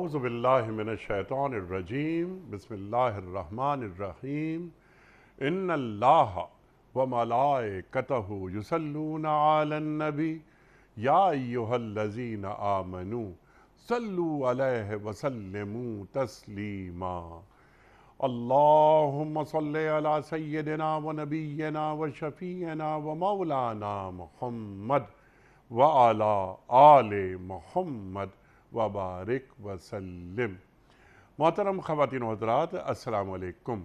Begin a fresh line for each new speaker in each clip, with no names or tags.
اعوذ باللہ من الشیطان الرجیم بسم اللہ الرحمن الرحیم ان اللہ وملائکتہ یصلون علی النبی یا ایہا الذین آمنوا صلوا علیہ وسلموا تسلیما اللہم صلی علی سیدنا ونبینا وشفیعنا ومولانا محمد وعلی آل محمد وبارک وسلم۔ محترم خواتین و حضرات، السلام علیکم۔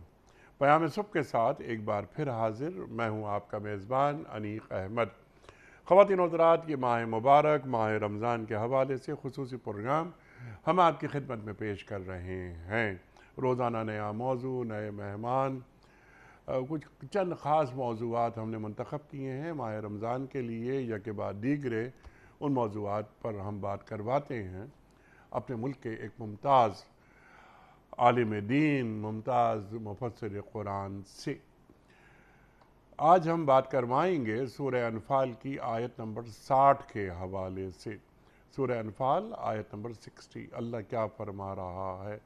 پیام صبح کے ساتھ ایک بار پھر حاضر میں ہوں آپ کا میزبان انیق احمد۔ خواتین و حضرات، یہ ماہ مبارک ماہ رمضان کے حوالے سے خصوصی پروگرام ہم آپ کی خدمت میں پیش کر رہے ہیں۔ روزانہ نیا موضوع، نئے مہمان، کچھ چند خاص موضوعات ہم نے منتخب کیے ہیں ماہ رمضان کے لیے، یا کہ بعد دیگرے ان موضوعات پر ہم بات کرواتے ہیں اپنے ملک کے ایک ممتاز عالم دین، ممتاز مفسر قرآن سے۔ آج ہم بات کروائیں گے سورہ انفال کی آیت نمبر 60 کے حوالے سے۔ سورہ انفال آیت نمبر 60، اللہ کیا فرما رہا ہے؟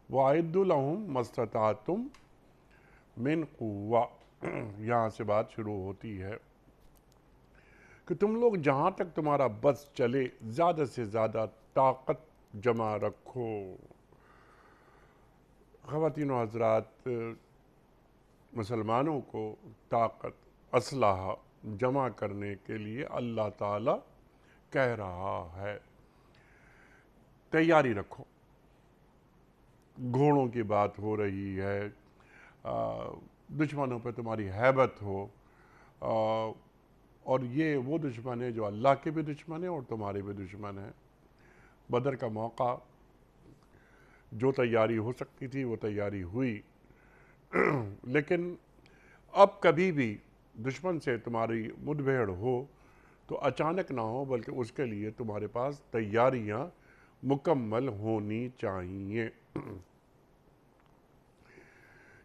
وَأَعِدُّوا لَهُم مَا اسْتَطَعْتُم مِّن قُوَّةٍ۔ یہاں سے بات شروع ہوتی ہے کہ تم لوگ جہاں تک تمہارا بس چلے زیادہ سے زیادہ طاقت جمع رکھو۔ خواتین و حضرات، مسلمانوں کو طاقت، اسلحہ جمع کرنے کے لیے اللہ تعالیٰ کہہ رہا ہے تیاری رکھو۔ گھوڑوں کی بات ہو رہی ہے، دشمنوں پہ تمہاری ہیبت ہو، اور یہ وہ دشمن ہے جو اللہ کے بھی دشمن ہیں اور تمہارے بھی دشمن ہیں۔ بدر کا موقع، جو تیاری ہو سکتی تھی وہ تیاری ہوئی، لیکن اب کبھی بھی دشمن سے تمہاری مدبھیڑ ہو تو اچانک نہ ہو، بلکہ اس کے لیے تمہارے پاس تیاریاں مکمل ہونی چاہیے۔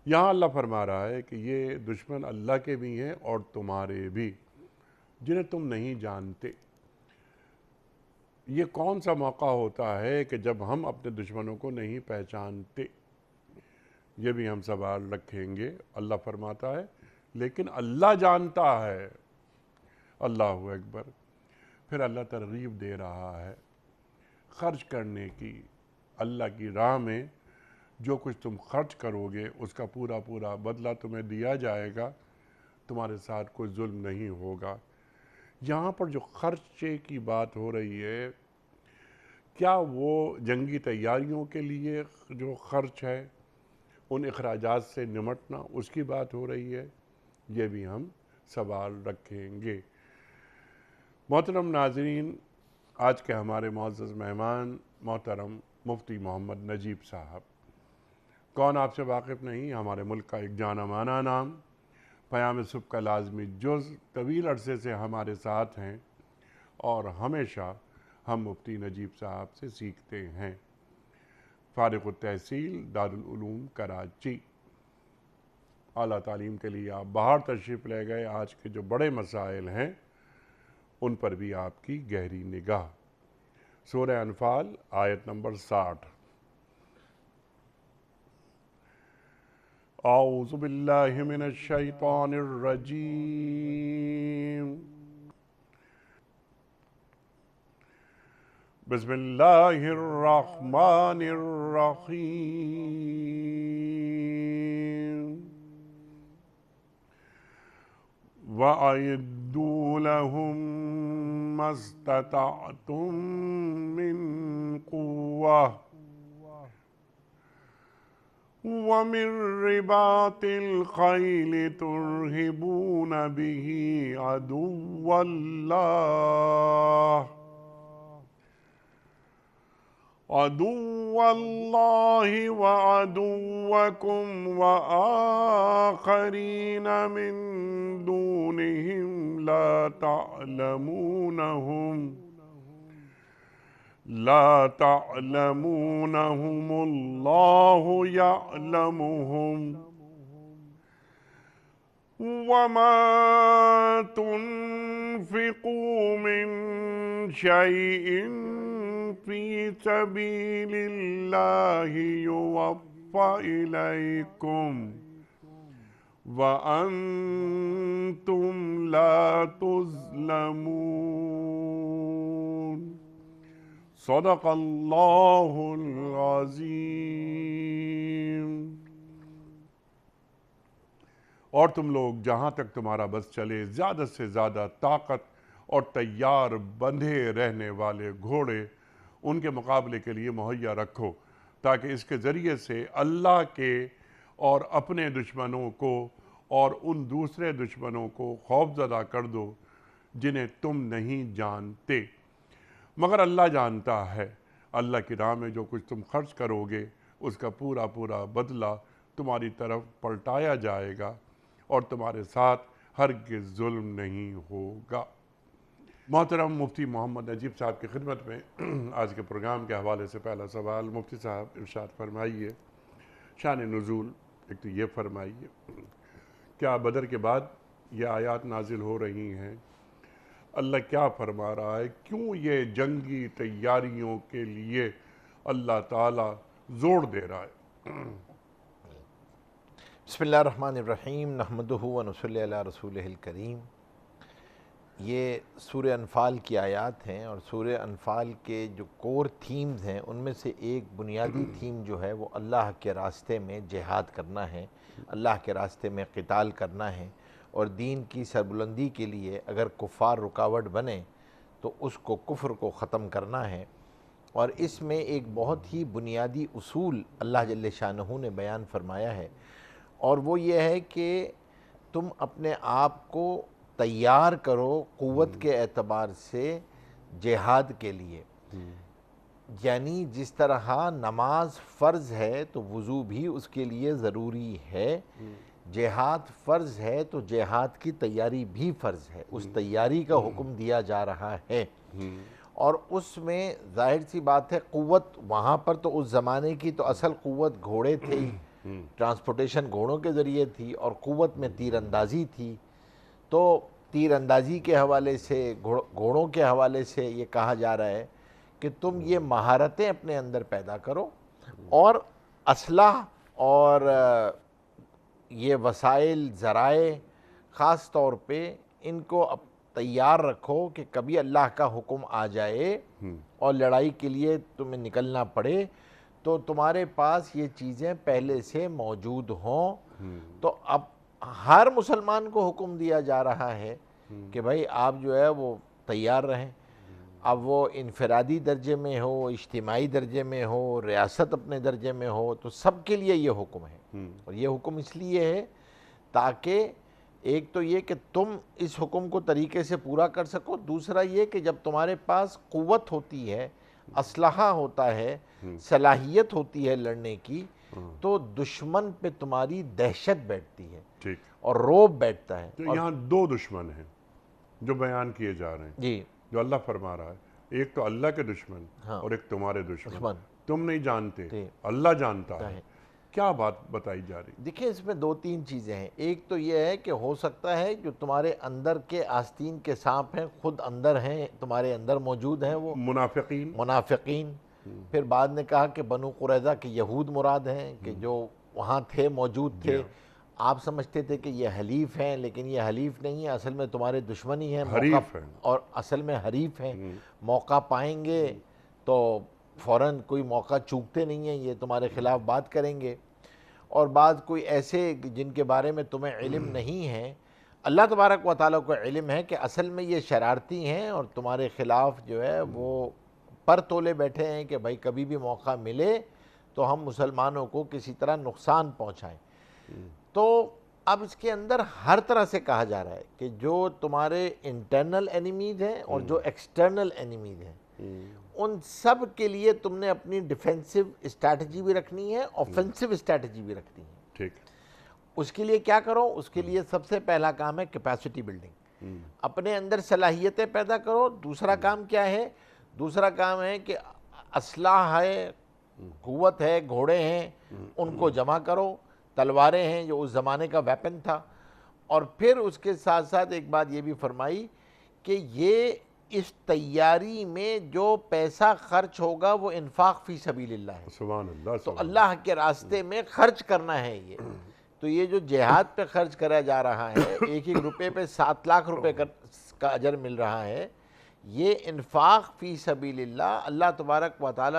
یہاں اللہ فرما رہا ہے کہ یہ دشمن اللہ کے بھی ہیں اور تمہارے بھی، جنہیں تم نہیں جانتے۔ یہ کون سا موقع ہوتا ہے کہ جب ہم اپنے دشمنوں کو نہیں پہچانتے؟ یہ بھی ہم سوال رکھیں گے۔ اللہ فرماتا ہے لیکن اللہ جانتا ہے۔ اللہ اکبر۔ پھر اللہ ترغیب دے رہا ہے خرچ کرنے کی۔ اللہ کی راہ میں جو کچھ تم خرچ کرو گے اس کا پورا پورا بدلہ تمہیں دیا جائے گا، تمہارے ساتھ کوئی ظلم نہیں ہوگا۔ یہاں پر جو خرچے کی بات ہو رہی ہے، کیا وہ جنگی تیاریوں کے لیے جو خرچ ہے، ان اخراجات سے نمٹنا، اس کی بات ہو رہی ہے؟ یہ بھی ہم سوال رکھیں گے۔ محترم ناظرین، آج کے ہمارے معزز مہمان محترم مفتی محمد نجیب صاحب، کون آپ سے واقف نہیں، ہمارے ملک کا ایک جانا مانا نام، پیام صبح کا لازمی جز، طویل عرصے سے ہمارے ساتھ ہیں اور ہمیشہ ہم مفتی نجیب صاحب سے سیکھتے ہیں۔ فارغ التحصیل دارالعلوم کراچی۔ اعلیٰ تعلیم کے لیے آپ باہر تشریف لے گئے۔ آج کے جو بڑے مسائل ہیں ان پر بھی آپ کی گہری نگاہ۔ سورہ انفال آیت نمبر 60۔ اعوذ باللہ من الشیطان الرجیم، بسم اللہ الرحمن الرحیم، وَأَعِدُّوا لَهُم مَّا اسْتَطَعْتُم مِّن قُوَّةٍ وَمِن رِّبَاطِ الْخَيْلِ تُرْهِبُونَ بِهِ عَدُوَّ اللَّهِ وَعَدُوَّكُمْ وَآخَرِينَ مِن دُونِهِمْ لَا تعلمونهم اللہ يعلمهم، وَمَا تُنْفِقُوا مِنْ شَيْءٍ فی سبیل اللہ یوفی الیکم وَأَنْتُمْ لَا تُظْلَمُونَ صدق اللہ العظیم۔ اور تم لوگ جہاں تک تمہارا بس چلے زیادہ سے زیادہ طاقت اور تیار بندھے رہنے والے گھوڑے ان کے مقابلے کے لیے مہیا رکھو، تاکہ اس کے ذریعے سے اللہ کے اور اپنے دشمنوں کو اور ان دوسرے دشمنوں کو خوف زدہ کر دو جنہیں تم نہیں جانتے، مگر اللہ جانتا ہے۔ اللہ کی راہ میں جو کچھ تم خرچ کرو گے اس کا پورا پورا بدلہ تمہاری طرف پلٹایا جائے گا، اور تمہارے ساتھ ہرگز ظلم نہیں ہوگا۔ محترم مفتی محمد نجیب صاحب کی خدمت میں آج کے پروگرام کے حوالے سے پہلا سوال، مفتی صاحب ارشاد فرمائیے، شان نزول ایک تو یہ فرمائیے، کیا بدر کے بعد یہ آیات نازل ہو رہی ہیں؟ اللہ کیا فرما رہا ہے؟ کیوں یہ جنگی تیاریوں کے لیے اللہ تعالیٰ زور دے رہا ہے؟
بسم اللہ الرحمن الرحیم، نحمدہ و نصلی علی رسولہ الکریم۔ یہ سورہ انفال کی آیات ہیں، اور سورہ انفال کے جو کور تھیمز ہیں ان میں سے ایک بنیادی تھیم جو ہے وہ اللہ کے راستے میں جہاد کرنا ہے، اللہ کے راستے میں قتال کرنا ہے، اور دین کی سربلندی کے لیے اگر کفار رکاوٹ بنے تو اس کو کفر کو ختم کرنا ہے۔ اور اس میں ایک بہت ہی بنیادی اصول اللہ جل شانہ نے بیان فرمایا ہے، اور وہ یہ ہے کہ تم اپنے آپ کو تیار کرو قوت کے اعتبار سے جہاد کے لیے۔ یعنی جس طرح نماز فرض ہے تو وضو بھی اس کے لیے ضروری ہے، جہاد فرض ہے تو جہاد کی تیاری بھی فرض ہے، اس تیاری کا حکم دیا جا رہا ہے۔ اور اس میں ظاہر سی بات ہے قوت وہاں پر تو اس زمانے کی تو اصل قوت گھوڑے تھے، ٹرانسپورٹیشن گھوڑوں کے ذریعے تھی، اور قوت میں تیر اندازی تھی۔ تو تیر اندازی کے حوالے سے، گھوڑوں کے حوالے سے یہ کہا جا رہا ہے کہ تم یہ مہارتیں اپنے اندر پیدا کرو، اور اسلحہ اور یہ وسائل ذرائع خاص طور پہ ان کو تیار رکھو کہ کبھی اللہ کا حکم آ جائے اور لڑائی کے لیے تمہیں نکلنا پڑے تو تمہارے پاس یہ چیزیں پہلے سے موجود ہوں۔ تو اب ہر مسلمان کو حکم دیا جا رہا ہے کہ بھائی آپ جو ہے وہ تیار رہیں، اب وہ انفرادی درجے میں ہو، اجتماعی درجے میں ہو، ریاست اپنے درجے میں ہو، تو سب کے لیے یہ حکم ہے۔ اور یہ حکم اس لیے ہے تاکہ ایک تو یہ کہ تم اس حکم کو طریقے سے پورا کر سکو، دوسرا یہ کہ جب تمہارے پاس قوت ہوتی ہے، اسلحہ ہوتا ہے، صلاحیت ہوتی ہے لڑنے کی، تو دشمن پہ تمہاری دہشت بیٹھتی ہے اور رعب بیٹھتا ہے۔
یہاں دو دشمن ہیں جو بیان کیے جا رہے ہیں،
جی،
جو اللہ فرما رہا ہے، ایک تو اللہ کے دشمن اور ایک تمہارے دشمن۔ تم نہیں جانتے، اللہ جانتا ہے۔ کیا بات بتائی جا رہی؟
دیکھیں اس میں دو تین چیزیں ہیں۔ ایک تو یہ ہے کہ ہو سکتا ہے جو تمہارے اندر کے آستین کے سانپ ہیں خود اندر ہیں، تمہارے اندر موجود ہیں، وہ منافقین۔ پھر بعد نے کہا کہ بنو قریظہ کے یہود مراد ہیں کہ جو وہاں تھے، موجود تھے۔ آپ سمجھتے تھے کہ یہ حلیف ہیں، لیکن یہ حلیف نہیں ہے، اصل میں تمہارے دشمن ہی ہیں، اور اصل میں حریف ہیں۔ موقع پائیں گے تو فوراً کوئی موقع چوکتے نہیں ہیں، یہ تمہارے خلاف بات کریں گے۔ اور بعض کوئی ایسے جن کے بارے میں تمہیں علم نہیں ہے، اللہ تبارک و تعالیٰ کو علم ہے کہ اصل میں یہ شرارتی ہیں اور تمہارے خلاف جو ہے وہ پر تولے بیٹھے ہیں کہ بھائی کبھی بھی موقع ملے تو ہم مسلمانوں کو کسی طرح نقصان پہنچائیں۔ تو اب اس کے اندر ہر طرح سے کہا جا رہا ہے کہ جو تمہارے انٹرنل اینیمیز ہیں اور جو ایکسٹرنل اینیمیز ہیں، ان سب کے لیے تم نے اپنی ڈیفینسو اسٹریٹجی بھی رکھنی ہے، آفینسو اسٹریٹجی بھی رکھنی ہے۔
ٹھیک،
اس کے لیے کیا کرو؟ اس کے لیے سب سے پہلا کام ہے کیپیسٹی بلڈنگ، اپنے اندر صلاحیتیں پیدا کرو۔ دوسرا کام کیا ہے؟ دوسرا کام ہے کہ اسلحہ ہے، قوت ہے، گھوڑے ہیں، ان کو جمع کرو، تلواریں ہیں جو اس زمانے کا ویپن تھا۔ اور پھر اس کے ساتھ ساتھ ایک بات یہ بھی فرمائی کہ یہ اس تیاری میں جو پیسہ خرچ ہوگا وہ انفاق فی سبیل اللہ ہے،
سبحان اللہ،
تو
سبحان
اللہ کے راستے میں خرچ کرنا ہے یہ. تو یہ جو جہاد پہ خرچ کرا جا رہا ہے، ایک ایک روپے پہ 7 لاکھ روپے کا اجر مل رہا ہے، یہ انفاق فی سبیل اللہ. اللہ تبارک و تعالی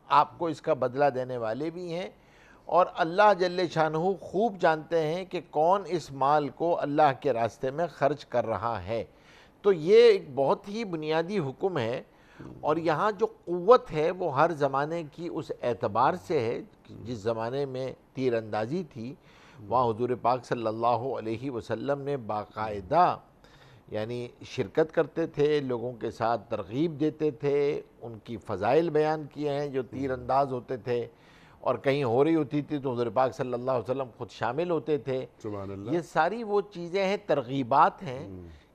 آپ کو اس کا بدلہ دینے والے بھی ہیں، اور اللہ جل شانہ خوب جانتے ہیں کہ کون اس مال کو اللہ کے راستے میں خرچ کر رہا ہے. تو یہ ایک بہت ہی بنیادی حکم ہے، اور یہاں جو قوت ہے وہ ہر زمانے کی اس اعتبار سے ہے. جس زمانے میں تیر اندازی تھی، وہاں حضور پاک صلی اللہ علیہ وسلم نے باقاعدہ یعنی شرکت کرتے تھے، لوگوں کے ساتھ ترغیب دیتے تھے، ان کی فضائل بیان کیے ہیں جو تیر انداز ہوتے تھے، اور کہیں ہو رہی ہوتی تھی تو حضور پاک صلی اللہ علیہ وسلم خود شامل ہوتے تھے.
سبحان اللہ.
یہ ساری وہ چیزیں ہیں، ترغیبات ہیں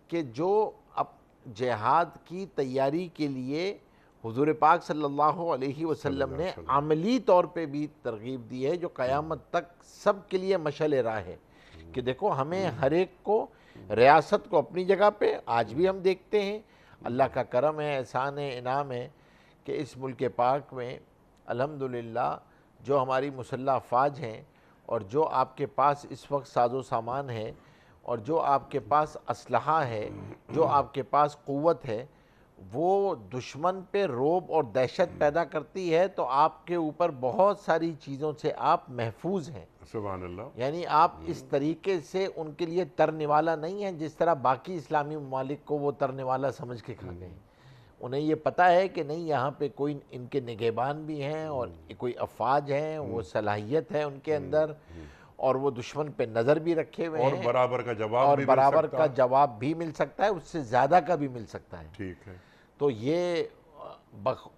کہ جو اب جہاد کی تیاری کے لیے حضور پاک صلی اللہ علیہ وسلم نے عملی طور پہ بھی ترغیب دی ہے، جو قیامت تک سب کے لیے مشعل راہ ہے. کہ دیکھو ہمیں ہر ایک کو، ریاست کو اپنی جگہ پہ آج بھی ہم دیکھتے ہیں، اللہ کا کرم ہے، احسان ہے، انعام ہے کہ اس ملک پاک میں الحمدللہ جو ہماری مسلح افواج ہیں، اور جو آپ کے پاس اس وقت ساز و سامان ہے، اور جو آپ کے پاس اسلحہ ہے، جو آپ کے پاس قوت ہے، وہ دشمن پہ رعب اور دہشت پیدا کرتی ہے، تو آپ کے اوپر بہت ساری چیزوں سے آپ محفوظ ہیں.
سبحان اللہ.
یعنی آپ اس طریقے سے ان کے لیے ترنے والا نہیں ہیں جس طرح باقی اسلامی ممالک کو وہ ترنے والا سمجھ کے کھا گئے ہیں. انہیں یہ پتہ ہے کہ نہیں، یہاں پہ کوئی ان کے نگہبان بھی ہیں، اور کوئی افواج ہیں، وہ صلاحیت ہے ان کے اندر، اور وہ دشمن پہ نظر بھی رکھے ہوئے
اور
ہیں،
برابر کا جواب
اور
بھی مل
برابر
سکتا
کا
ہے.
جواب بھی مل سکتا ہے، اس سے زیادہ کا بھی مل سکتا ہے.
ٹھیک ہے.
تو یہ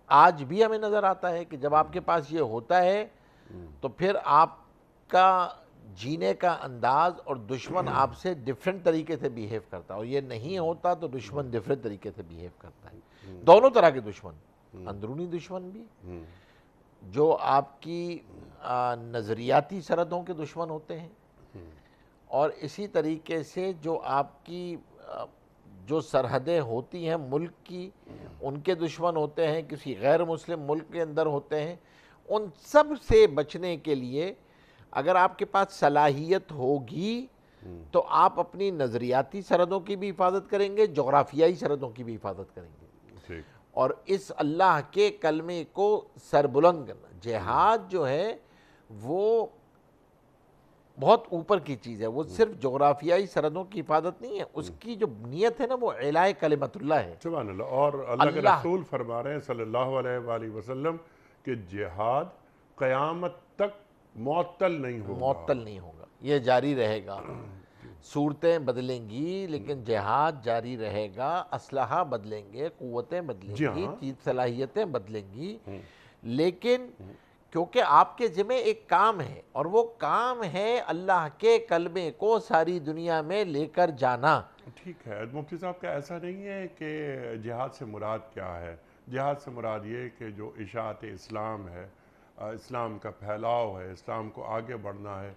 آج بھی ہمیں نظر آتا ہے کہ جب آپ کے پاس یہ ہوتا ہے تو پھر آپ کا جینے کا انداز اور دشمن آپ سے ڈیفرنٹ طریقے سے بیہیو کرتا ہے، اور یہ نہیں ہوتا تو دشمن ڈیفرنٹ طریقے سے بیہیو کرتا ہے. دونوں طرح کے دشمن، اندرونی دشمن بھی، جو آپ کی نظریاتی سرحدوں کے دشمن ہوتے ہیں، اور اسی طریقے سے جو آپ کی جو سرحدیں ہوتی ہیں ملک کی، ان کے دشمن ہوتے ہیں، کسی غیر مسلم ملک کے اندر ہوتے ہیں. ان سب سے بچنے کے لیے اگر آپ کے پاس صلاحیت ہوگی تو آپ اپنی نظریاتی سرحدوں کی بھی حفاظت کریں گے، جغرافیائی سرحدوں کی بھی حفاظت کریں گے، اور اس اللہ کے کلمے کو سربلند کرنا. جہاد جو ہے وہ بہت اوپر کی چیز ہے، وہ صرف جغرافیائی سرحدوں کی حفاظت نہیں ہے، اس کی جو نیت ہے نا وہ اعلاء کلمت اللہ ہے.
سبحان اللہ. اور اللہ کے رسول فرما رہے ہیں صلی اللہ علیہ وآلہ وسلم کہ جہاد قیامت تک معطل نہیں ہوگا.
معطل نہیں ہوگا، یہ جاری رہے گا. صورتیں بدلیں گی لیکن جہاد جاری رہے گا، اسلحہ بدلیں گے، قوتیں بدلیں گی، چیز صلاحیتیں بدلیں گی، لیکن کیونکہ آپ کے ذمہ ایک کام ہے، اور وہ کام ہے اللہ کے کلمے کو ساری دنیا میں لے کر جانا.
ٹھیک ہے مفتی صاحب، کا ایسا نہیں ہے کہ جہاد سے مراد کیا ہے؟ جہاد سے مراد یہ کہ جو اشاعت اسلام ہے، اسلام کا پھیلاؤ ہے، اسلام کو آگے بڑھنا ہے،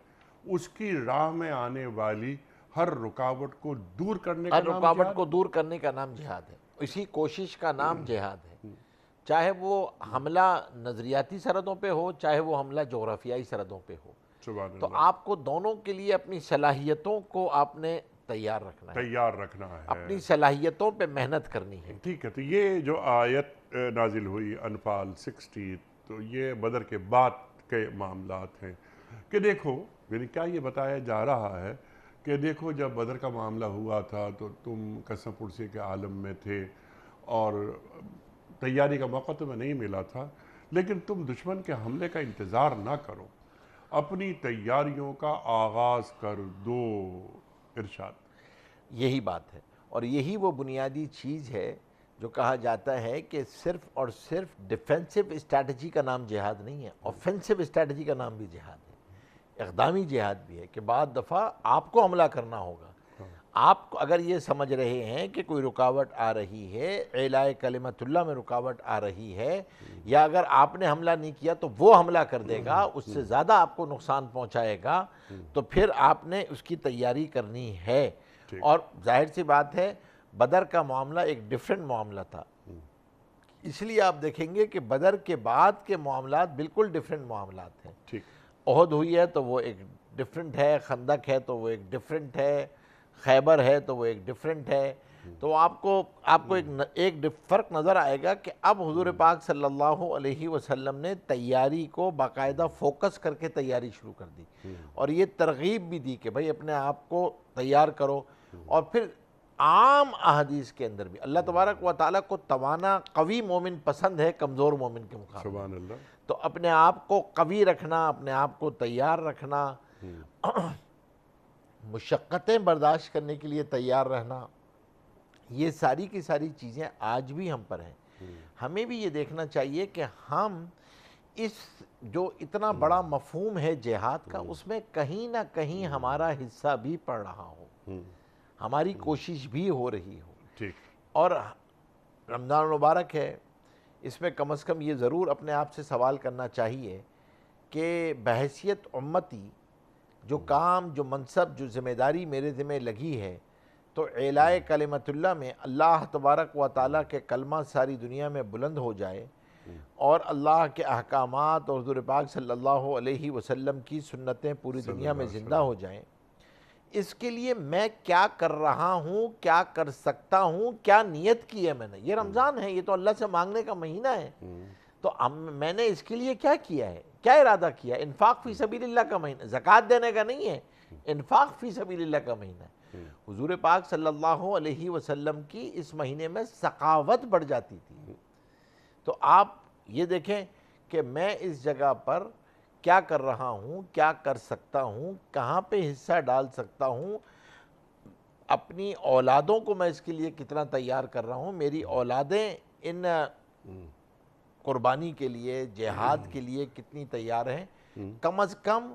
اس کی راہ میں آنے والی ہر رکاوٹ کو دور کرنے کا
ہر
نام
رکاوٹ
جہاد؟
کو دور کرنے کا نام جہاد ہے، اسی کوشش کا نام جہاد ہے. چاہے وہ حملہ نظریاتی سرحدوں پہ ہو، چاہے وہ حملہ جغرافیائی سرحدوں پہ ہو.
سبحان
تو
اللہ.
آپ کو دونوں کے لیے اپنی صلاحیتوں کو آپ نے تیار رکھنا ہے،
تیار رکھنا ہے،
اپنی صلاحیتوں پہ محنت کرنی ہے.
ٹھیک ہے. تو یہ جو آیت نازل ہوئی انفال 60، تو یہ بدر کے بعد کے معاملات ہیں کہ دیکھو، یعنی کیا یہ بتایا جا رہا ہے کہ دیکھو جب بدر کا معاملہ ہوا تھا تو تم قسم پرسی کے عالم میں تھے، اور تیاری کا موقع تمہیں نہیں ملا تھا، لیکن تم دشمن کے حملے کا انتظار نہ کرو، اپنی تیاریوں کا آغاز کر دو. ارشاد.
یہی بات ہے، اور یہی وہ بنیادی چیز ہے جو کہا جاتا ہے کہ صرف اور صرف ڈیفینسو اسٹریٹجی کا نام جہاد نہیں ہے، اوفینسو اسٹریٹجی کا نام بھی جہاد ہے، اقدامی جہاد بھی ہے کہ بعض دفعہ آپ کو حملہ کرنا ہوگا. آپ اگر یہ سمجھ رہے ہیں کہ کوئی رکاوٹ آ رہی ہے، اعلاء کلمت اللہ میں رکاوٹ آ رہی ہے، یا اگر آپ نے حملہ نہیں کیا تو وہ حملہ کر دے گا، اس سے زیادہ آپ کو نقصان پہنچائے گا، تو پھر آپ نے اس کی تیاری کرنی ہے. اور ظاہر سی بات ہے بدر کا معاملہ ایک ڈیفرنٹ معاملہ تھا، اس لیے آپ دیکھیں گے کہ بدر کے بعد کے معاملات بالکل ڈیفرنٹ معاملات ہیں۔
ٹھیک،
احد ہوئی ہے تو وہ ایک ڈیفرنٹ ہے، خندق ہے تو وہ ایک ڈیفرنٹ ہے، خیبر ہے تو وہ ایک ڈیفرنٹ ہے۔ تو آپ کو ایک فرق نظر آئے گا کہ اب حضور پاک صلی اللہ علیہ وسلم نے تیاری کو باقاعدہ فوکس کر کے تیاری شروع کر دی، اور یہ ترغیب بھی دی کہ بھائی اپنے آپ کو تیار کرو۔ اور پھر عام احادیث کے اندر بھی اللہ تبارک و تعالیٰ کو توانا قوی مومن پسند ہے کمزور مومن کے مقابلے،
سبحان اللہ۔
تو اپنے آپ کو قوی رکھنا، اپنے آپ کو تیار رکھنا، مشقتیں برداشت کرنے کے لیے تیار رہنا، یہ ساری کی ساری چیزیں آج بھی ہم پر ہیں۔ ہمیں بھی یہ دیکھنا چاہیے کہ ہم اس جو اتنا بڑا مفہوم ہے جہاد کا، اس میں کہیں نہ کہیں ہمارا حصہ بھی پڑ رہا ہو، ہماری کوشش بھی ہو رہی ہو۔
ٹھیک،
اور رمضان المبارک ہے، اس میں کم از کم یہ ضرور اپنے آپ سے سوال کرنا چاہیے کہ بحیثیت امتی جو کام، جو منصب، جو ذمہ داری میرے ذمہ لگی ہے، تو اعلاء کلمت اللہ میں اللہ تبارک و تعالیٰ کے کلمہ ساری دنیا میں بلند ہو جائے، اور اللہ کے احکامات اور حضور پاک صلی اللہ علیہ وسلم کی سنتیں پوری دنیا میں زندہ ہو جائیں، اس کے لیے میں کیا کر رہا ہوں، کیا کر سکتا ہوں، کیا نیت کی ہے میں نے۔ یہ رمضان ہے، یہ تو اللہ سے مانگنے کا مہینہ ہے، تو میں نے اس کے لیے کیا کیا ہے، کیا ارادہ کیا ہے؟ انفاق فی سبیل اللہ کا مہینہ، زکوٰۃ دینے کا نہیں ہے، انفاق فی سبیل اللہ کا مہینہ ہے۔ حضور پاک صلی اللہ علیہ وسلم کی اس مہینے میں سخاوت بڑھ جاتی تھی۔ تو آپ یہ دیکھیں کہ میں اس جگہ پر کیا کر رہا ہوں، کیا کر سکتا ہوں، کہاں پہ حصہ ڈال سکتا ہوں، اپنی اولادوں کو میں اس کے لیے کتنا تیار کر رہا ہوں، میری اولادیں ان قربانی کے لیے، جہاد کے لیے کتنی تیار ہیں۔ کم از کم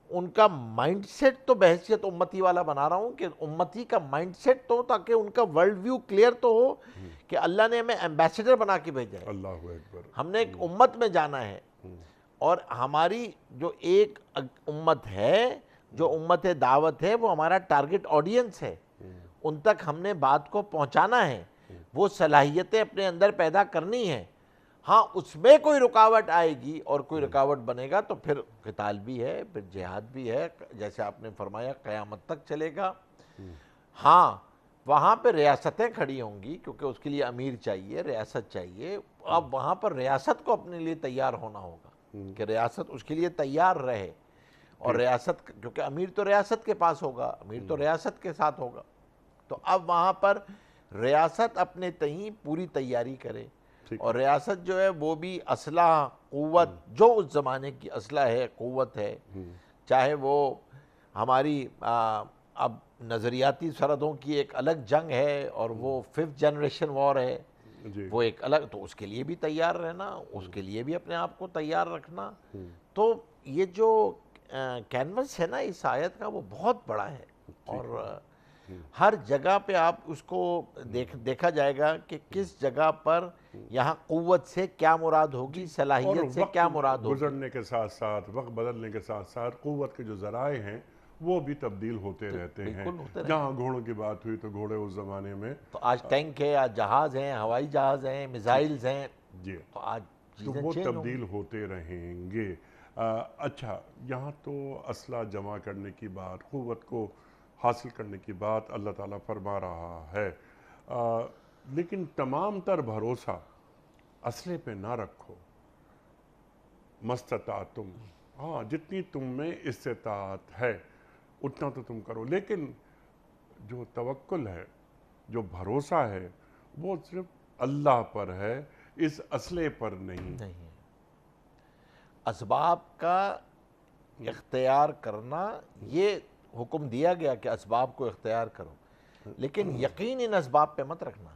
ان کا مائنڈ سیٹ تو بحیثیت امتی والا بنا رہا ہوں کہ امتی کا مائنڈ سیٹ تو، تاکہ ان کا ورلڈ ویو کلیئر تو ہو کہ اللہ نے ہمیں ایمبیسیڈر بنا کے بھیجا ہے،
اللہ اکبر،
ہم نے ایک امت میں جانا ہے، اور ہماری جو ایک امت ہے، جو امت دعوت ہے، وہ ہمارا ٹارگٹ آڈینس ہے، ان تک ہم نے بات کو پہنچانا ہے، وہ صلاحیتیں اپنے اندر پیدا کرنی ہیں۔ ہاں، اس میں کوئی رکاوٹ آئے گی اور کوئی رکاوٹ بنے گا تو پھر قتال بھی ہے، پھر جہاد بھی ہے، جیسے آپ نے فرمایا قیامت تک چلے گا۔ ہاں، وہاں پہ ریاستیں کھڑی ہوں گی، کیونکہ اس کے لیے امیر چاہیے، ریاست چاہیے۔ اب وہاں پر ریاست کو اپنے لیے تیار ہونا ہوگا کہ ریاست اس کے لیے تیار رہے، اور ریاست، کیونکہ امیر تو ریاست کے پاس ہوگا، امیر تو ریاست کے ساتھ ہوگا، تو اب وہاں پر ریاست اپنے تئیں پوری تیاری کرے، اور ریاست جو ہے وہ بھی اسلحہ، قوت، جو اس زمانے کی اسلحہ ہے، قوت ہے، چاہے وہ ہماری اب نظریاتی سرحدوں کی ایک الگ جنگ ہے، اور وہ 5th جنریشن وار ہے، وہ ایک الگ، تو اس کے لیے بھی تیار رہنا، اس کے لیے بھی اپنے آپ کو تیار رکھنا۔ تو یہ جو کینوس ہے نا اس آیت کا، وہ بہت بڑا ہے، اور ہر جگہ پہ آپ اس کو دیکھا جائے گا کہ کس جگہ پر یہاں قوت سے کیا مراد ہوگی، صلاحیت سے کیا مراد ہوگی۔
گزرنے کے ساتھ ساتھ، وقت بدلنے کے ساتھ ساتھ، قوت کے جو ذرائع ہیں وہ بھی تبدیل ہوتے رہتے ہیں۔ جہاں گھوڑوں کی بات ہوئی تو گھوڑے اس زمانے میں،
تو آج ٹینک ہے، آج جہاز ہیں، ہوائی جہاز ہیں، میزائلز ہیں،
جی،
تو آج
تو
چیزیں
وہ
چینج ہوں گی۔
تبدیل ہوتے رہیں گے۔ اچھا، یہاں تو اسلحہ جمع کرنے کی بات، قوت کو حاصل کرنے کی بات اللہ تعالیٰ فرما رہا ہے، لیکن تمام تر بھروسہ اسلحے پہ نہ رکھو۔ مستطاعتم، ہاں جتنی تم میں استطاعت ہے اتنا تو تم کرو، لیکن جو توکل ہے، جو بھروسہ ہے، وہ صرف اللہ پر ہے، اس اسلحے پر نہیں۔
اسباب کا اختیار کرنا، یہ حکم دیا گیا کہ اسباب کو اختیار کرو، لیکن یقین ان اسباب پہ مت رکھنا،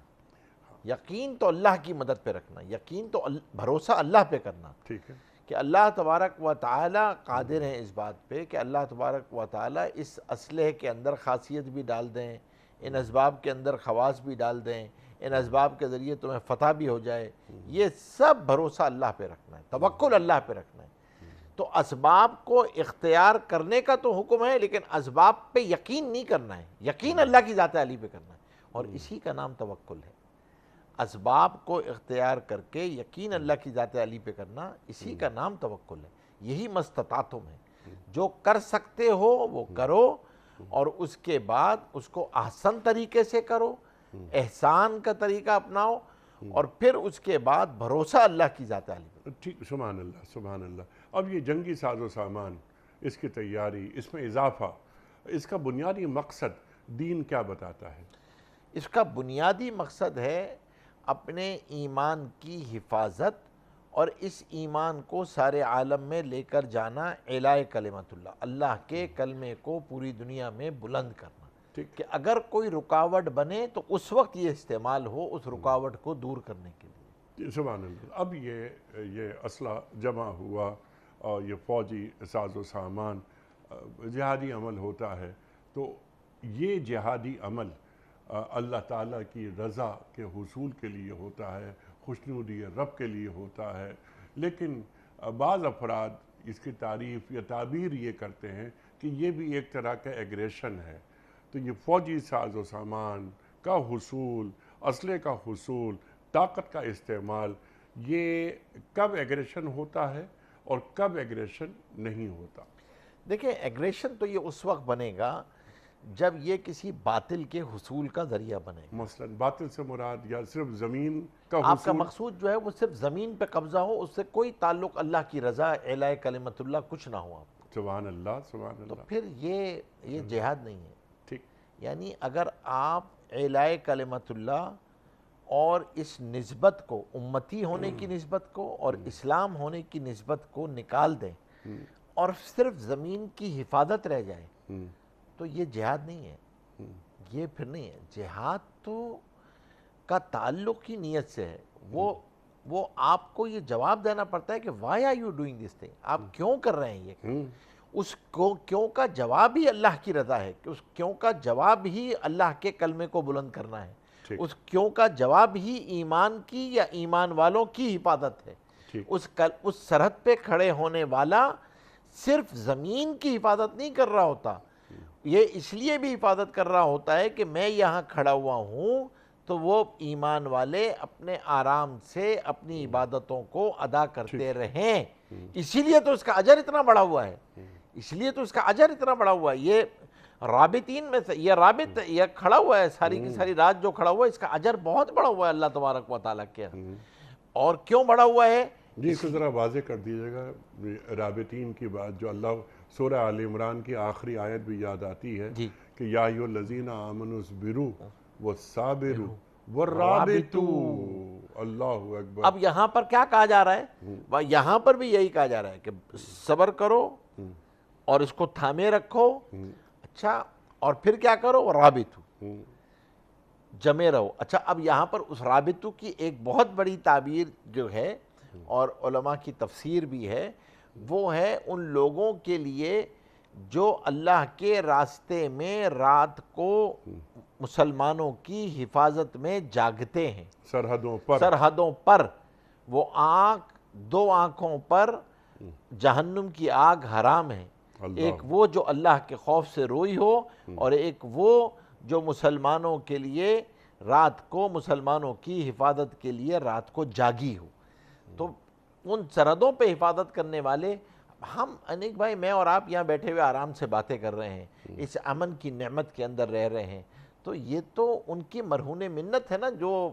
یقین تو اللہ کی مدد پہ رکھنا، یقین تو بھروسہ اللہ پہ کرنا،
ٹھیک ہے،
کہ اللہ تبارک و تعالی قادر ہیں اس بات پہ کہ اللہ تبارک و تعالی اس اسلحے کے اندر خاصیت بھی ڈال دیں، ان اسباب کے اندر خواص بھی ڈال دیں، ان اسباب کے ذریعے تمہیں فتح بھی ہو جائے۔ یہ سب بھروسہ اللہ پہ رکھنا ہے، توکل اللہ پہ رکھنا ہے۔ تو اسباب کو اختیار کرنے کا تو حکم ہے، لیکن اسباب پہ یقین نہیں کرنا ہے، یقین اللہ کی ذات علی پہ کرنا ہے۔ اور اسی کا نام توکل ہے۔ اسباب کو اختیار کر کے یقین اللہ کی ذات علی پہ کرنا، اسی کا نام توکل ہے۔ یہی مستطاعتم ہے، جو کر سکتے ہو وہ کرو، اور اس کے بعد اس کو احسن طریقے سے کرو، احسان کا طریقہ اپناؤ، اور پھر اس کے بعد بھروسہ اللہ کی ذات علی پہ۔
ٹھیک، سبحان اللہ سبحان اللہ۔ اب یہ جنگی ساز و سامان، اس کی تیاری، اس میں اضافہ، اس کا بنیادی مقصد دین کیا بتاتا ہے؟
اس کا بنیادی مقصد ہے اپنے ایمان کی حفاظت، اور اس ایمان کو سارے عالم میں لے کر جانا، اعلاء کلمت اللہ، اللہ کے کلمے کو پوری دنیا میں بلند کرنا،
ٹھیک،
کہ اگر کوئی رکاوٹ بنے تو اس وقت یہ استعمال ہو اس رکاوٹ کو دور کرنے کے لیے۔
سبحان اللہ۔ اب یہ اسلحہ جمع ہوا اور یہ فوجی ساز و سامان، جہادی عمل ہوتا ہے، تو یہ جہادی عمل اللہ تعالیٰ کی رضا کے حصول کے لیے ہوتا ہے، خوشنودی رب کے لیے ہوتا ہے، لیکن بعض افراد اس کی تعریف یا تعبیر یہ کرتے ہیں کہ یہ بھی ایک طرح کا ایگریشن ہے۔ تو یہ فوجی ساز و سامان کا حصول، اسلحے کا حصول، طاقت کا استعمال، یہ کب ایگریشن ہوتا ہے اور کب ایگریشن نہیں ہوتا؟
دیکھیں، ایگریشن تو یہ اس وقت بنے گا جب یہ کسی باطل کے حصول کا ذریعہ بنے گا۔
مثلا باطل سے مراد یا صرف زمین کا
آپ کا
حصول؟
مقصود جو ہے وہ صرف زمین پہ قبضہ ہو، اس سے کوئی تعلق اللہ کی رضا، اعلاء کلمت اللہ کچھ نہ ہو آپ کو،
سبحان اللہ سبحان
تو
اللہ۔
پھر یہ جہاد نہیں ہے۔
ٹھیک،
یعنی اگر آپ اعلاء کلمت اللہ اور اس نسبت کو، امتی ہونے کی نسبت کو اور اسلام ہونے کی نسبت کو نکال دیں اور صرف زمین کی حفاظت رہ جائے، تو یہ جہاد نہیں ہے، یہ پھر نہیں ہے۔ جہاد تو کا تعلق ہی نیت سے ہے۔ وہ آپ کو یہ جواب دینا پڑتا ہے کہ why are you doing this thing، آپ کیوں کر رہے ہیں یہ؟ اس کیوں کا جواب ہی اللہ کی رضا ہے، کہ اس کیوں کا جواب ہی اللہ کے کلمے کو بلند کرنا ہے، اس کیوں کا جواب ہی ایمان کی یا ایمان والوں کی حفاظت ہے۔ اس سرحد پہ کھڑے ہونے والا صرف زمین کی حفاظت نہیں کر رہا ہوتا، یہ اس لیے بھی حفاظت کر رہا ہوتا ہے کہ میں یہاں کھڑا ہوا ہوں تو وہ ایمان والے اپنے آرام سے اپنی عبادتوں کو ادا کرتے رہیں، اسی لیے تو اس کا اجر اتنا بڑا ہوا ہے، اس لیے تو اس کا اجر اتنا بڑا ہوا ہے۔ یہ رابطین میں سے، یہ رابط یہ کھڑا ہوا ہے ساری کی ساری رات جو کھڑا ہوا ہے، اس کا اجر بہت بڑا ہوا ہے اللہ تبارک و تعالیٰ کے۔ اور کیوں بڑا ہوا ہے؟
جی اس کو ذرا واضح کر دیجیے گا، رابطین کی بات جو اللہ سورہ آل عمران کی آخری آیت بھی یاد آتی ہے کہ یا ایھا الذین آمنوا اصبروا والصابروا والرابطوا، اللہ اکبر۔
اب یہاں پر کیا کہا جا رہا ہے؟ یہاں پر بھی یہی کہا جا رہا ہے کہ صبر کرو اور اس کو تھامے رکھو، اچھا، اور پھر کیا کرو؟ رابطو، جمے رہو۔ اچھا، اب یہاں پر اس رابطو کی ایک بہت بڑی تعبیر جو ہے اور علماء کی تفسیر بھی ہے، وہ ہے ان لوگوں کے لیے جو اللہ کے راستے میں رات کو مسلمانوں کی حفاظت میں جاگتے ہیں، سرحدوں پر، وہ دو آنکھوں پر جہنم کی آگ حرام ہے، ایک وہ جو اللہ کے خوف سے روئی ہو، اور ایک وہ جو مسلمانوں کے لیے رات کو، مسلمانوں کی حفاظت کے لیے رات کو جاگی ہو۔ تو ان سرحدوں پہ حفاظت کرنے والے ہم، انیک بھائی، میں اور آپ یہاں بیٹھے ہوئے آرام سے باتیں کر رہے ہیں، اس امن کی نعمت کے اندر رہ رہے ہیں، تو یہ تو ان کی مرہون منت ہے نا، جو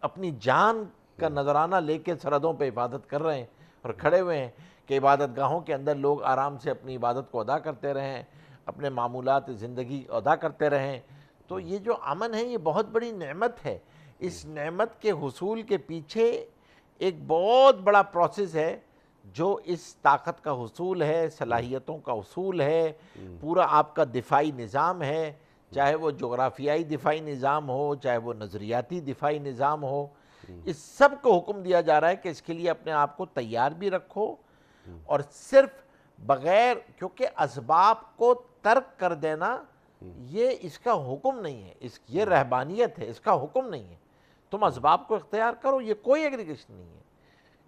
اپنی جان کا نذرانہ لے کے سرحدوں پہ حفاظت کر رہے ہیں اور کھڑے ہوئے ہیں کہ عبادت گاہوں کے اندر لوگ آرام سے اپنی عبادت کو ادا کرتے رہیں، اپنے معمولات زندگی ادا کرتے رہیں۔ تو یہ جو امن ہے یہ بہت بڑی نعمت ہے۔ اس نعمت کے حصول کے پیچھے ایک بہت بڑا پروسیس ہے جو اس طاقت کا حصول ہے، صلاحیتوں کا حصول ہے، پورا آپ کا دفاعی نظام ہے، چاہے وہ جغرافیائی دفاعی نظام ہو، چاہے وہ نظریاتی دفاعی نظام ہو، اس سب کو حکم دیا جا رہا ہے کہ اس کے لیے اپنے آپ کو تیار بھی رکھو، اور صرف بغیر، کیونکہ اسباب کو ترک کر دینا یہ اس کا حکم نہیں ہے، یہ رہبانیت ہے، اس کا حکم نہیں ہے۔ تم اسباب کو اختیار کرو، یہ کوئی ایگریگیشن نہیں ہے،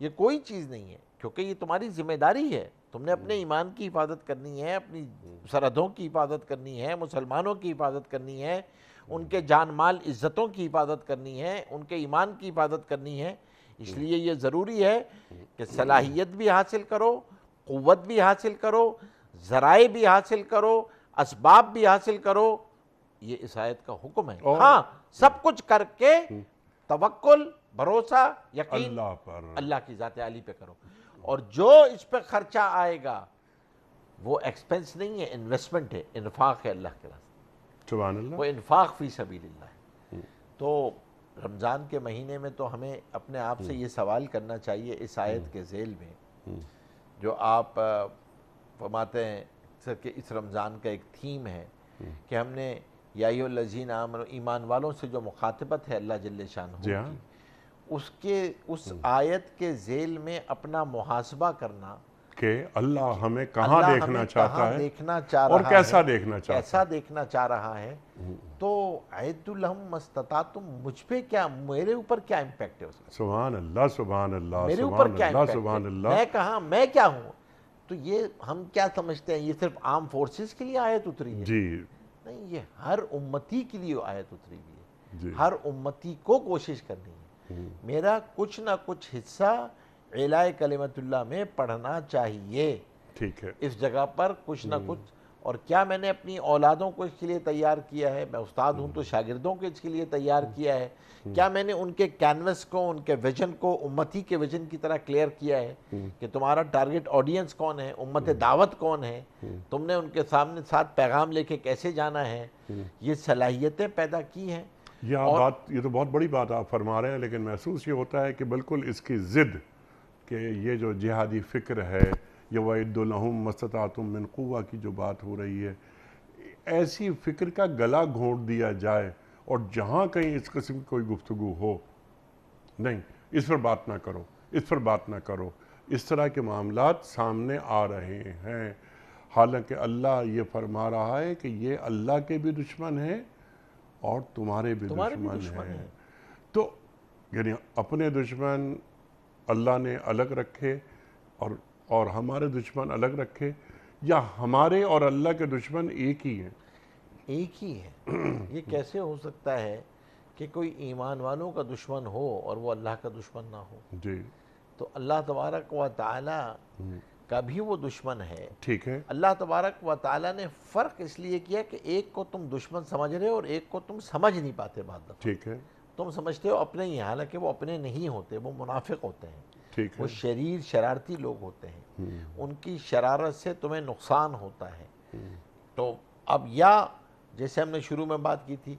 یہ کوئی چیز نہیں ہے، کیونکہ یہ تمہاری ذمہ داری ہے۔ تم نے اپنے ایمان کی حفاظت کرنی ہے، اپنی سرحدوں کی حفاظت کرنی ہے، مسلمانوں کی حفاظت کرنی ہے، ان کے جان مال عزتوں کی حفاظت کرنی ہے، ان کے ایمان کی حفاظت کرنی ہے۔ اس لیے یہ ضروری ہے کہ صلاحیت بھی حاصل کرو، قوت بھی حاصل کرو، ذرائع بھی حاصل کرو، اسباب بھی حاصل کرو۔ یہ اس آیت کا حکم ہے۔ ہاں، سب کچھ کر کے توکل، بھروسہ، یقین
اللہ پر،
اللہ کی ذات عالی پہ کرو، اور جو اس پہ خرچہ آئے گا وہ ایکسپنس نہیں ہے، انویسٹمنٹ ہے، انفاق ہے اللہ کے راستے،
سبحان اللہ۔
وہ انفاق فی سبیل اللہ ہے۔ تو رمضان کے مہینے میں تو ہمیں اپنے آپ سے یہ سوال کرنا چاہیے اس آیت کے ذیل میں جو آپ فرماتے ہیں کہ اس رمضان کا ایک تھیم ہے کہ ہم نے یا ایھا الذین آمنوا، ایمان والوں سے جو مخاطبت ہے اللہ جل شانہ
جی ہاں،
کی، اس آیت کے ذیل میں اپنا محاسبہ کرنا
کہ اللہ ہمیں کہاں
اللہ
دیکھنا
ہمیں
چاہتا
کہاں
ہے
دیکھنا چاہ
اور
رہا
کیسا
ہے،
دیکھنا چاہتا
کیسا دیکھنا چاہ رہا ہے۔ تو اعدوا لہم ما استطعتم، مجھ پہ کیا، میرے اوپر کیا امپیکٹ ہے اس کا،
سبحان اللہ، سبحان اللہ،
میرے اوپر
سبحان
کیا
اللہ،
امپیکٹ
سبحان
ہے،
اللہ۔
میں کہاں، میں کیا ہوں۔ تو یہ ہم کیا سمجھتے ہیں یہ صرف عام فورسز کے لیے آیت اتری ہے؟
جی
نہیں، یہ ہر امتی کے لیے آیت اتری ہوئی ہے۔
جی،
ہر امتی کو کوشش کرنی ہے میرا کچھ نہ کچھ حصہ اعلاء کلمت اللہ میں پڑھنا چاہیے،
ٹھیک ہے،
اس جگہ پر کچھ نہ کچھ۔ اور کیا میں نے اپنی اولادوں کو اس کے لیے تیار کیا ہے؟ میں استاد ہوں تو شاگردوں کو اس کے لیے تیار کیا ہے؟ کیا میں نے ان کے کینوس کو، ان کے ویژن کو امتی کے ویژن کی طرح کلیئر کیا ہے کہ تمہارا ٹارگٹ آڈینس کون ہے، امت دعوت کون ہے، تم نے ان کے سامنے ساتھ پیغام لے کے کیسے جانا ہے؟ یہ صلاحیتیں پیدا کی ہیں۔
یہ تو بہت بڑی بات آپ فرما رہے ہیں، لیکن محسوس یہ ہوتا ہے کہ بالکل اس کی ضد کہ یہ جو جہادی فکر ہے، یہ وَأَعِدُّوا لَهُم مَا اسْتَطَعْتُم مِّن قُوَّۃٍ کی جو بات ہو رہی ہے، ایسی فکر کا گلا گھونٹ دیا جائے اور جہاں کہیں اس قسم کی کوئی گفتگو ہو، نہیں اس پر بات نہ کرو، اس پر بات نہ کرو، اس طرح کے معاملات سامنے آ رہے ہیں، حالانکہ اللہ یہ فرما رہا ہے کہ یہ اللہ کے بھی دشمن ہیں اور تمہارے بھی دشمن ہیں۔ تو یعنی اپنے دشمن اللہ نے الگ رکھے اور ہمارے دشمن الگ رکھے، یا ہمارے اور اللہ کے دشمن ایک ہی ہیں؟
ایک ہی ہے۔ یہ کیسے ہو سکتا ہے کہ کوئی ایمان والوں کا دشمن ہو اور وہ اللہ کا دشمن نہ ہو؟
جی
تو اللہ تبارک و تعالی کا بھی وہ دشمن ہے۔
ٹھیک ہے،
اللہ تبارک و تعالی نے فرق اس لیے کیا کہ ایک کو تم دشمن سمجھ رہے ہو اور ایک کو تم سمجھ نہیں پاتے بعض دفعہ۔
ٹھیک ہے،
تم سمجھتے ہو اپنے ہی، حالانکہ وہ اپنے نہیں ہوتے، وہ منافق ہوتے ہیں،
ٹھیک ہے،
وہ شریر شرارتی لوگ ہوتے ہیں، ان کی شرارت سے تمہیں نقصان ہوتا ہے۔ تو اب یا جیسے ہم نے شروع میں بات کی تھی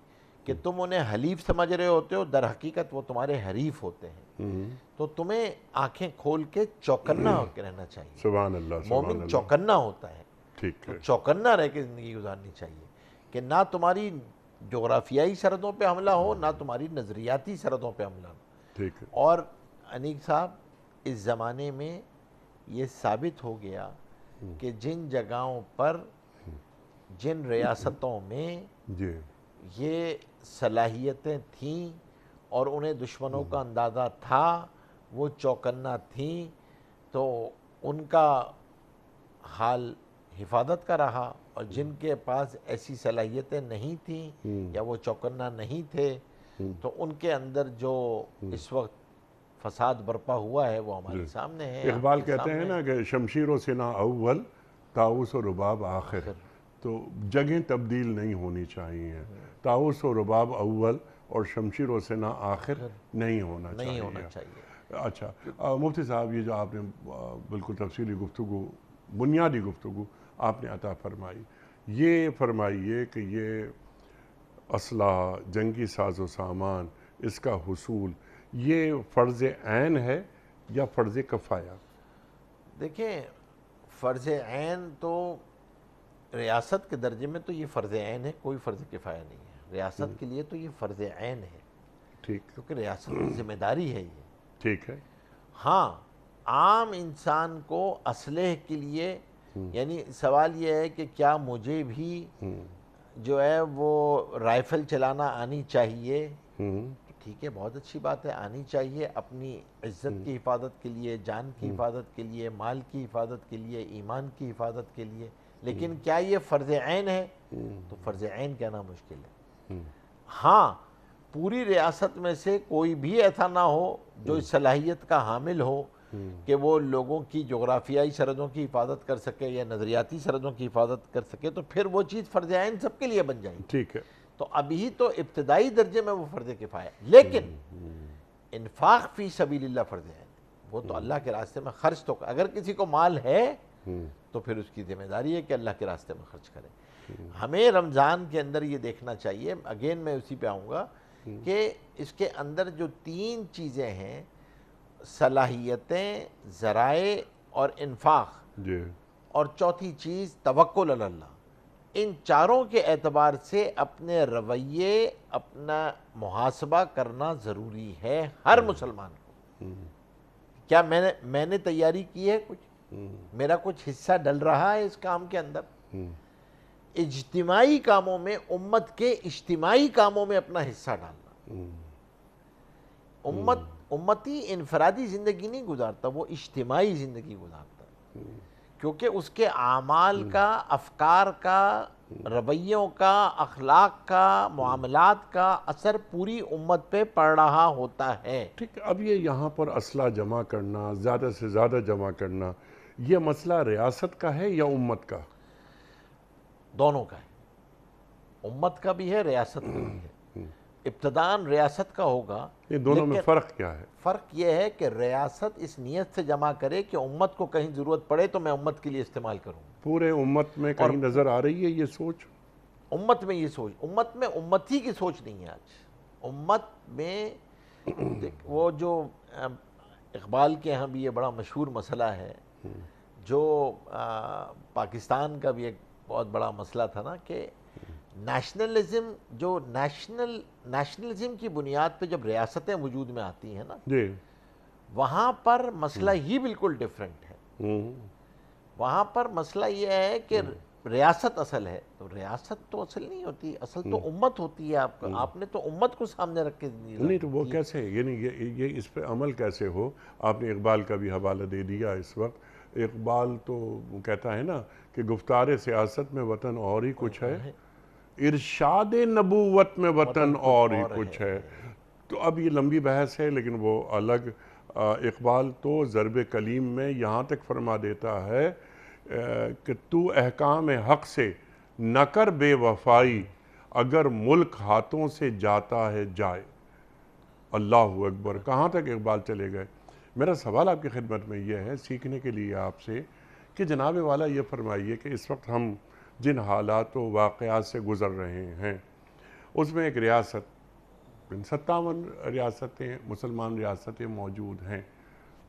کہ تم انہیں حلیف سمجھ رہے ہوتے ہو، در حقیقت وہ تمہارے حریف ہوتے ہیں، تو تمہیں آنکھیں کھول کے چوکنا ہو کے رہنا چاہیے۔
سبحان اللہ، سبحان
مومن
اللہ،
چوکنا ہوتا ہے،
ٹھیک
تو
ہے،
چوکنا رہ کے زندگی گزارنی چاہیے کہ نہ تمہاری جغرافیائی سرحدوں پہ حملہ ہو، نہ تمہاری نظریاتی سرحدوں پہ حملہ ہو۔
ٹھیک ہے،
اور انیق صاحب، اس زمانے میں یہ ثابت ہو گیا کہ جن جگہوں پر، جن ریاستوں میں
جی
یہ صلاحیتیں تھیں اور انہیں دشمنوں کا اندازہ تھا، وہ چوکنا تھیں، تو ان کا حال حفاظت کا رہا، اور جن کے پاس ایسی صلاحیتیں نہیں تھیں یا وہ چوکنا نہیں تھے، تو ان کے اندر جو اس وقت فساد برپا ہوا ہے وہ ہمارے سامنے ہے۔
اقبال کہتے ہیں نا کہ شمشیر و سنا اول، طاؤس و رباب آخر، تو جگہیں تبدیل نہیں ہونی چاہیے، طاؤس و رباب اول اور شمشیر و سنا آخر نہیں ہونا چاہیے۔ اچھا مفتی صاحب، یہ جو آپ نے بالکل تفصیلی گفتگو، بنیادی گفتگو آپ نے عطا فرمائی، یہ فرمائیے کہ یہ اسلحہ، جنگی ساز و سامان، اس کا حصول، یہ فرض عین ہے یا فرض کفایہ؟
دیکھیں، فرض عین تو ریاست کے درجے میں تو یہ فرض عین ہے، کوئی فرض کفایہ نہیں ہے۔ ریاست کے لیے تو یہ فرض عین ہے،
ٹھیک،
کیونکہ ریاست کی ذمہ داری ہے یہ۔
ٹھیک ہے،
ہاں، عام انسان کو اسلحے کے لیے، یعنی سوال یہ ہے کہ کیا مجھے بھی جو ہے وہ رائفل چلانا آنی چاہیے؟ ٹھیک ہے، بہت اچھی بات ہے، آنی چاہیے، اپنی عزت کی حفاظت کے لیے، جان کی حفاظت کے لیے، مال کی حفاظت کے لیے، ایمان کی حفاظت کے لیے، لیکن کیا یہ فرض عین ہے؟ تو فرض عین کہنا مشکل ہے۔ ہاں پوری ریاست میں سے کوئی بھی ایسا نہ ہو جو اس صلاحیت کا حامل ہو کہ وہ لوگوں کی جغرافیائی سرحدوں کی حفاظت کر سکے یا نظریاتی سرحدوں کی حفاظت کر سکے، تو پھر وہ چیز فرض عین سب کے لیے بن جائے گی۔
ٹھیک ہے،
تو ابھی تو ابتدائی درجے میں وہ فرض کفایہ، لیکن انفاق فی سبیل اللہ فرض عین، وہ تو اللہ کے راستے میں خرچ تو، اگر کسی کو مال ہے تو پھر اس کی ذمہ داری ہے کہ اللہ کے راستے میں خرچ کرے۔ ہمیں رمضان کے اندر یہ دیکھنا چاہیے، اگین میں اسی پہ آؤں گا، کہ اس کے اندر جو تین چیزیں ہیں، صلاحیتیں، ذرائع اور انفاق،
جی
اور چوتھی چیز توکل علی اللہ، ان چاروں کے اعتبار سے اپنے رویے، اپنا محاسبہ کرنا ضروری ہے ہر مسلمان کو۔ کیا میں نے تیاری کی ہے کچھ؟ میرا کچھ حصہ ڈل رہا ہے اس کام کے اندر؟ اجتماعی کاموں میں، امت کے اجتماعی کاموں میں اپنا حصہ ڈالنا۔ امتی انفرادی زندگی نہیں گزارتا، وہ اجتماعی زندگی گزارتا ہے، کیونکہ اس کے اعمال کا، افکار کا، رویوں کا، اخلاق کا، معاملات کا اثر پوری امت پہ پڑ رہا ہوتا ہے۔
ٹھیک ہے۔ اب یہ یہاں پر اسلحہ جمع کرنا، زیادہ سے زیادہ جمع کرنا، یہ مسئلہ ریاست کا ہے یا امت کا؟
دونوں کا ہے، امت کا بھی ہے، ریاست کا بھی ہے۔ ابتداً ریاست کا ہوگا،
یہ دونوں میں
لیکن
فرق کیا ہے؟
فرق یہ ہے کہ ریاست اس نیت سے جمع کرے کہ امت کو کہیں ضرورت پڑے تو میں امت کے لیے استعمال کروں۔
پورے امت میں کہیں نظر آ رہی ہے یہ سوچ؟
امت میں یہ سوچ، امت میں امتی کی سوچ نہیں ہے آج۔ امت میں وہ جو اقبال کے ہاں بھی یہ بڑا مشہور مسئلہ ہے، جو پاکستان کا بھی ایک بہت بڑا مسئلہ تھا نا، کہ نیشنلزم، جو نیشنلزم کی بنیاد پہ جب ریاستیں وجود میں آتی ہیں نا،
جی
وہاں پر مسئلہ ہی بالکل ڈیفرنٹ ہے۔ وہاں پر مسئلہ یہ ہے کہ ریاست اصل ہے، تو ریاست تو اصل نہیں ہوتی، اصل تو امت ہوتی ہے۔ آپ نے تو امت کو سامنے رکھ کے
نہیں تو وہ کیسے، یعنی یہ اس پہ عمل کیسے ہو؟ آپ نے اقبال کا بھی حوالہ دے دیا اس وقت۔ اقبال تو کہتا ہے نا کہ گفتار سیاست میں وطن اور ہی کچھ ہے، ارشاد نبوت میں وطن اور ہی کچھ ہے۔ تو اب یہ لمبی بحث ہے، لیکن وہ الگ۔ اقبال تو ضرب کلیم میں یہاں تک فرما دیتا ہے کہ تو احکام حق سے نہ کر بے وفائی، اگر ملک ہاتھوں سے جاتا ہے جائے۔ اللہ اکبر، کہاں تک اقبال چلے گئے؟ میرا سوال آپ کی خدمت میں یہ ہے، سیکھنے کے لیے آپ سے، کہ جناب والا یہ فرمائیے کہ اس وقت ہم جن حالات و واقعات سے گزر رہے ہیں، اس میں ایک ریاست، 57 ریاستیں، مسلمان ریاستیں موجود ہیں،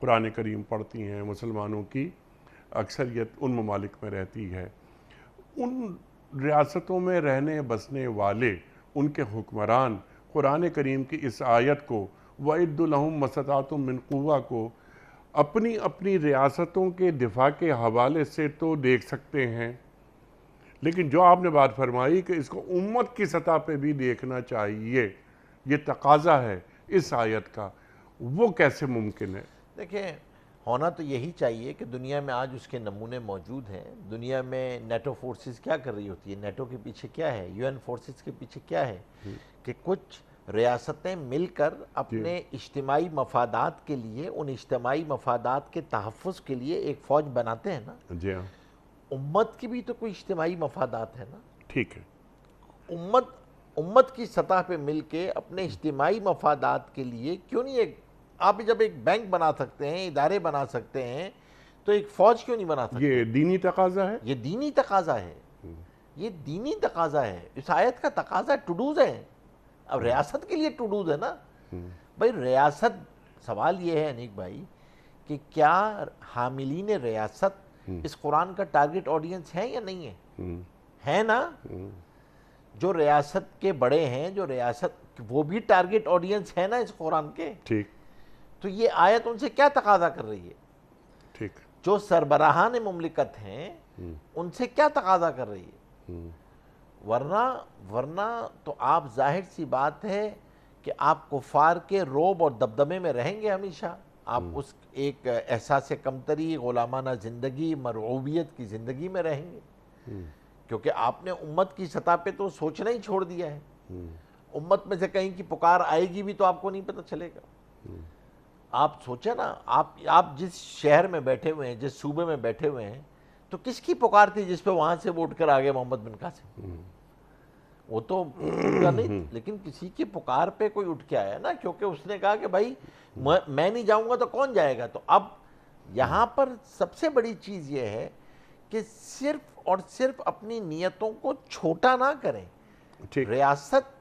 قرآن کریم پڑھتی ہیں، مسلمانوں کی اکثریت ان ممالک میں رہتی ہے۔ ان ریاستوں میں رہنے بسنے والے، ان کے حکمران قرآن کریم کی اس آیت کو وَإِدُّ لَهُم مَّسْتَطَعْتُم مِّن قُوَّةٍ کو اپنی اپنی ریاستوں کے دفاع کے حوالے سے تو دیکھ سکتے ہیں، لیکن جو آپ نے بات فرمائی کہ اس کو امت کی سطح پہ بھی دیکھنا چاہیے، یہ تقاضا ہے اس آیت کا، وہ کیسے ممکن ہے؟
دیکھیں، ہونا تو یہی چاہیے کہ دنیا میں آج اس کے نمونے موجود ہیں۔ دنیا میں نیٹو فورسز کیا کر رہی ہوتی ہے؟ نیٹو کے پیچھے کیا ہے؟ یو این فورسز کے پیچھے کیا ہے؟ کہ کچھ ریاستیں مل کر اپنے اجتماعی مفادات کے لیے، ان اجتماعی مفادات کے تحفظ کے لیے ایک فوج بناتے ہیں نا۔
جی ہاں،
امت کی بھی تو کوئی اجتماعی مفادات ہے نا۔
ٹھیک ہے۔
امت کی سطح پہ مل کے اپنے اجتماعی مفادات کے لیے کیوں نہیں آپ جب ایک بینک بنا سکتے ہیں، ادارے بنا سکتے ہیں، تو ایک فوج کیوں نہیں بنا سکتے؟
یہ دینی تقاضا ہے؟
یہ دینی تقاضا ہے، یہ دینی تقاضا ہے۔ اس آیت کا تقاضا ٹوڈوز ہے، اب ریاست کے لیے ٹوڈوز ہے نا۔ بھائی ریاست، سوال یہ ہے انیک بھائی کہ کیا حاملین ریاست اس قرآن کا ٹارگٹ آڈینس ہے یا نہیں ہے؟ ہے نا؟ جو ریاست کے بڑے ہیں، جو ریاست، وہ بھی ٹارگٹ آڈینس ہے نا اس قرآن کے۔
ٹھیک،
تو یہ آیت ان سے کیا تقاضا کر رہی ہے؟
ٹھیک،
جو سربراہان مملکت ہیں ان سے کیا تقاضا کر رہی ہے؟ ورنہ تو آپ، ظاہر سی بات ہے کہ آپ کفار کے رعب اور دبدبے میں رہیں گے ہمیشہ۔ آپ اس ایک احساس کمتری، غلامانہ زندگی، مرعوبیت کی زندگی میں رہیں گے، کیونکہ آپ نے امت کی سطح پہ تو سوچنا ہی چھوڑ دیا ہے۔ امت میں سے کہیں کی پکار آئے گی بھی تو آپ کو نہیں پتہ چلے گا. آپ سوچیں نا, آپ جس شہر میں بیٹھے ہوئے ہیں, جس صوبے میں بیٹھے ہوئے ہیں, تو کس کی پکار تھی جس پہ وہاں سے وہ اٹھ کر آگے محمد بن قاسم؟ وہ تو ان کا نہیں, لیکن کسی کی پکار پہ کوئی اٹھ کے آیا نا, کیونکہ اس نے کہا کہ بھائی میں نہیں جاؤں گا تو کون جائے گا. تو اب یہاں پر سب سے بڑی چیز یہ ہے کہ صرف اور صرف اپنی نیتوں کو چھوٹا نہ کریں,
ٹھیک
ریاست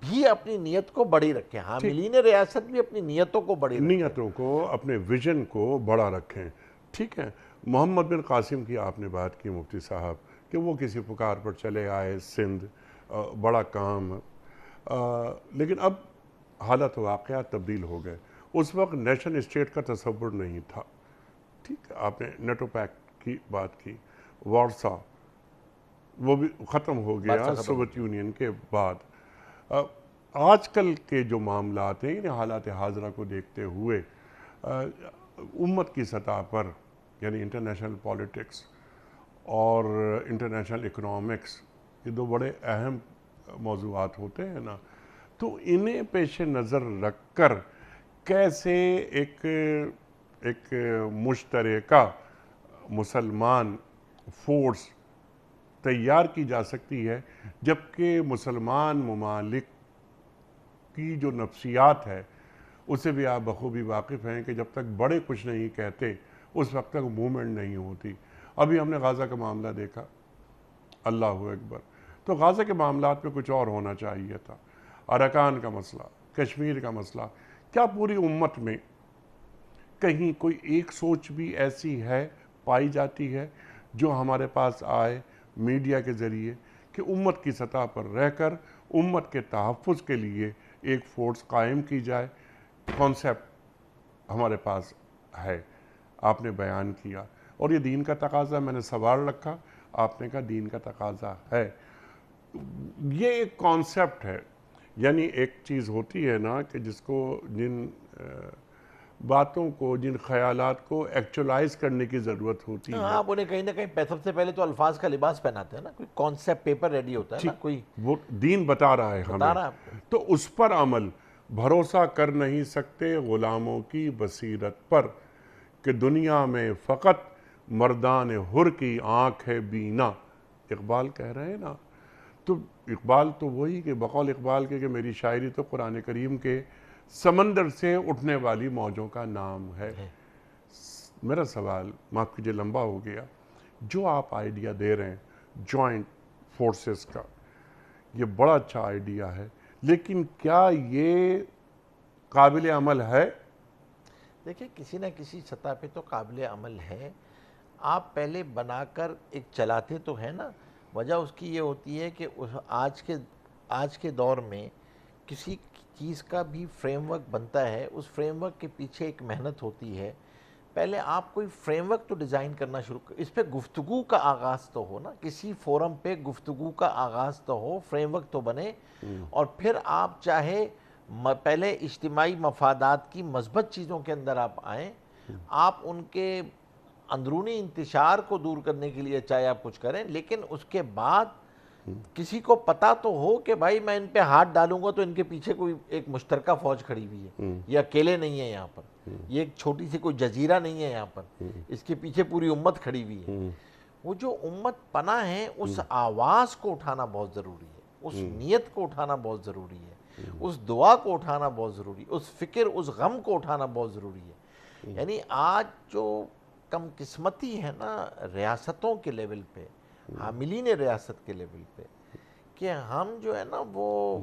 بھی اپنی نیت کو بڑی رکھیں, حاملین ریاست بھی اپنی نیتوں کو بڑی رکھیں,
نیتوں کو, اپنے ویژن کو بڑا رکھیں. ٹھیک ہے, محمد بن قاسم کی آپ نے بات کی مفتی صاحب, کہ وہ کسی پکار پر چلے آئے سندھ, بڑا کام, لیکن اب حالت واقعات تبدیل ہو گئے. اس وقت نیشن اسٹیٹ کا تصور نہیں تھا. ٹھیک ہے, آپ نے نیٹو پیکٹ کی بات کی, وارسا وہ بھی ختم ہو گیا سوویت یونین کے بعد. آج کل کے جو معاملات ہیں, انہیں حالات حاضرہ کو دیکھتے ہوئے امت کی سطح پر, یعنی انٹرنیشنل پالیٹکس اور انٹرنیشنل اکنامکس, یہ دو بڑے اہم موضوعات ہوتے ہیں نا, تو انہیں پیش نظر رکھ کر کیسے ایک مشترکہ مسلمان فورس تیار کی جا سکتی ہے, جبکہ مسلمان ممالک کی جو نفسیات ہے اسے بھی آپ بخوبی واقف ہیں کہ جب تک بڑے کچھ نہیں کہتے اس وقت تک موومنٹ نہیں ہوتی. ابھی ہم نے غازہ کا معاملہ دیکھا, اللہ اکبر, تو غازہ کے معاملات میں کچھ اور ہونا چاہیے تھا. اراکان کا مسئلہ, کشمیر کا مسئلہ, کیا پوری امت میں کہیں کوئی ایک سوچ بھی ایسی ہے, پائی جاتی ہے, جو ہمارے پاس آئے میڈیا کے ذریعے, کہ امت کی سطح پر رہ کر امت کے تحفظ کے لیے ایک فورس قائم کی جائے؟ کانسیپٹ ہمارے پاس ہے, آپ نے بیان کیا, اور یہ دین کا تقاضا, میں نے سوال رکھا, آپ نے کہا دین کا تقاضا ہے. یہ ایک کانسیپٹ ہے, یعنی ایک چیز ہوتی ہے نا کہ جس کو, جن باتوں کو, جن خیالات کو ایکچولائز کرنے کی ضرورت ہوتی ہے.
آپ انہیں کہیں نہ کہیں سب سے پہلے تو الفاظ کا لباس پہناتے ہیں نا, کوئی کانسیپٹ پیپر ریڈی ہوتا ہے نا, کوئی
وہ دین بتا رہا ہے
بتا
ہمیں,
رہا ہے آپ کو.
تو اس پر عمل. بھروسہ کر نہیں سکتے غلاموں کی بصیرت پر, کہ دنیا میں فقط مردان حر کی آنکھ ہے بینا. اقبال کہہ رہے ہیں نا, تو اقبال تو وہی, کہ بقول اقبال کے کہ میری شاعری تو قرآن کریم کے سمندر سے اٹھنے والی موجوں کا نام ہے. میرا سوال, معاف کیجیے لمبا ہو گیا, جو آپ آئیڈیا دے رہے ہیں جوائنٹ فورسز کا, یہ بڑا اچھا آئیڈیا ہے, لیکن کیا یہ قابل عمل ہے؟
دیکھیں, کسی نہ کسی سطح پہ تو قابل عمل ہے. آپ پہلے بنا کر ایک چلاتے تو ہیں نا. وجہ اس کی یہ ہوتی ہے کہ آج کے دور میں کسی چیز کا بھی فریم ورک بنتا ہے, اس فریم ورک کے پیچھے ایک محنت ہوتی ہے. پہلے آپ کوئی فریم ورک تو ڈیزائن کرنا شروع کر, اس پہ گفتگو کا آغاز تو ہو نا, کسی فورم پہ گفتگو کا آغاز تو ہو, فریم ورک تو بنے, اور پھر آپ چاہے پہلے اجتماعی مفادات کی مثبت چیزوں کے اندر آپ آئیں, آپ ان کے اندرونی انتشار کو دور کرنے کے لیے چاہے آپ کچھ کریں, لیکن اس کے بعد کسی کو پتا تو ہو کہ بھائی میں ان پہ ہاتھ ڈالوں گا تو ان کے پیچھے کوئی ایک مشترکہ فوج کھڑی ہوئی ہے, یہ اکیلے نہیں ہیں یہاں پر, یہ ایک چھوٹی سی کوئی جزیرہ نہیں ہے یہاں پر, اس کے پیچھے پوری امت کھڑی ہوئی ہے. وہ جو امت پناہ ہے, اس آواز کو اٹھانا بہت ضروری ہے, اس نیت کو اٹھانا بہت ضروری ہے, اس دعا کو اٹھانا بہت ضروری ہے, اس فکر, اس غم کو اٹھانا بہت ضروری ہے. یعنی آج جو کم قسمتی ہے نا ریاستوں کے لیول پہ, حاملین ریاست کے لیول پہ, کہ ہم جو ہے نا وہ,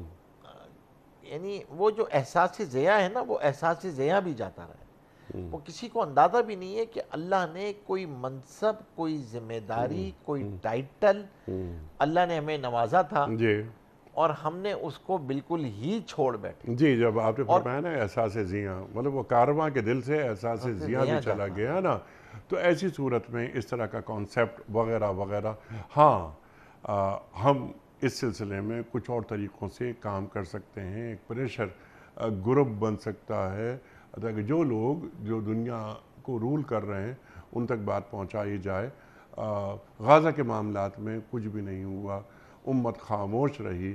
یعنی وہ جو احساس ضیاء ہے نا, وہ احساس ضیاء بھی جاتا رہا ہے. وہ کسی کو اندازہ بھی نہیں ہے کہ اللہ نے کوئی منصب, کوئی ذمہ داری, کوئی ٹائٹل اللہ نے ہمیں نوازا تھا,
جی
اور ہم نے اس کو بالکل ہی چھوڑ بیٹھے.
جی, جب آپ نے فرمایا نا احساس ضیاء, مطلب وہ کارواں کے دل سے احساس ضیاء بھی چلا گیا نا, تو ایسی صورت میں اس طرح کا کانسیپٹ وغیرہ وغیرہ, ہاں ہم اس سلسلے میں کچھ اور طریقوں سے کام کر سکتے ہیں. ایک پریشر گروپ بن سکتا ہے تاکہ جو لوگ جو دنیا کو رول کر رہے ہیں ان تک بات پہنچائی جائے. غازہ کے معاملات میں کچھ بھی نہیں ہوا, امت خاموش رہی,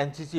NCC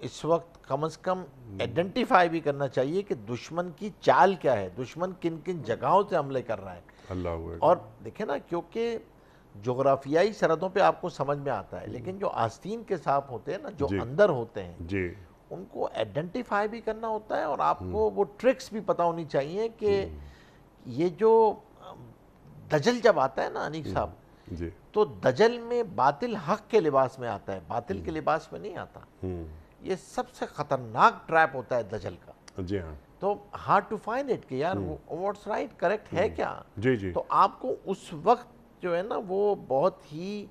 اس وقت کم از کم آئیڈینٹیفائی بھی کرنا چاہیے کہ دشمن کی چال کیا ہے، دشمن کن کن جگہوں سے حملے کر رہا ہے.
اللہ ہوئے.
اور دیکھیں نا، کیونکہ جغرافیائی سرحدوں پہ آپ کو سمجھ میں آتا ہے، لیکن جو آستین کے سانپ ہوتے ہیں نا، جو اندر ہوتے ہیں،
جی
ان کو آئیڈینٹیفائی بھی کرنا ہوتا ہے، اور آپ کو وہ ٹرکس بھی پتہ ہونی چاہیے کہ یہ جو دجل جب آتا ہے نا انیق صاحب،
جی
تو دجل میں باطل حق کے لباس میں آتا ہے، باطل کے لباس میں نہیں آتا. یہ سب سے خطرناک ٹریپ ہوتا ہے دجل کا.
جی ہاں
تو ہارڈ ٹو فائنڈ اٹ کہ یار واٹس رائٹ، کریکٹ ہے کیا.
جی جی
تو آپ کو اس وقت جو ہے نا وہ بہت ہی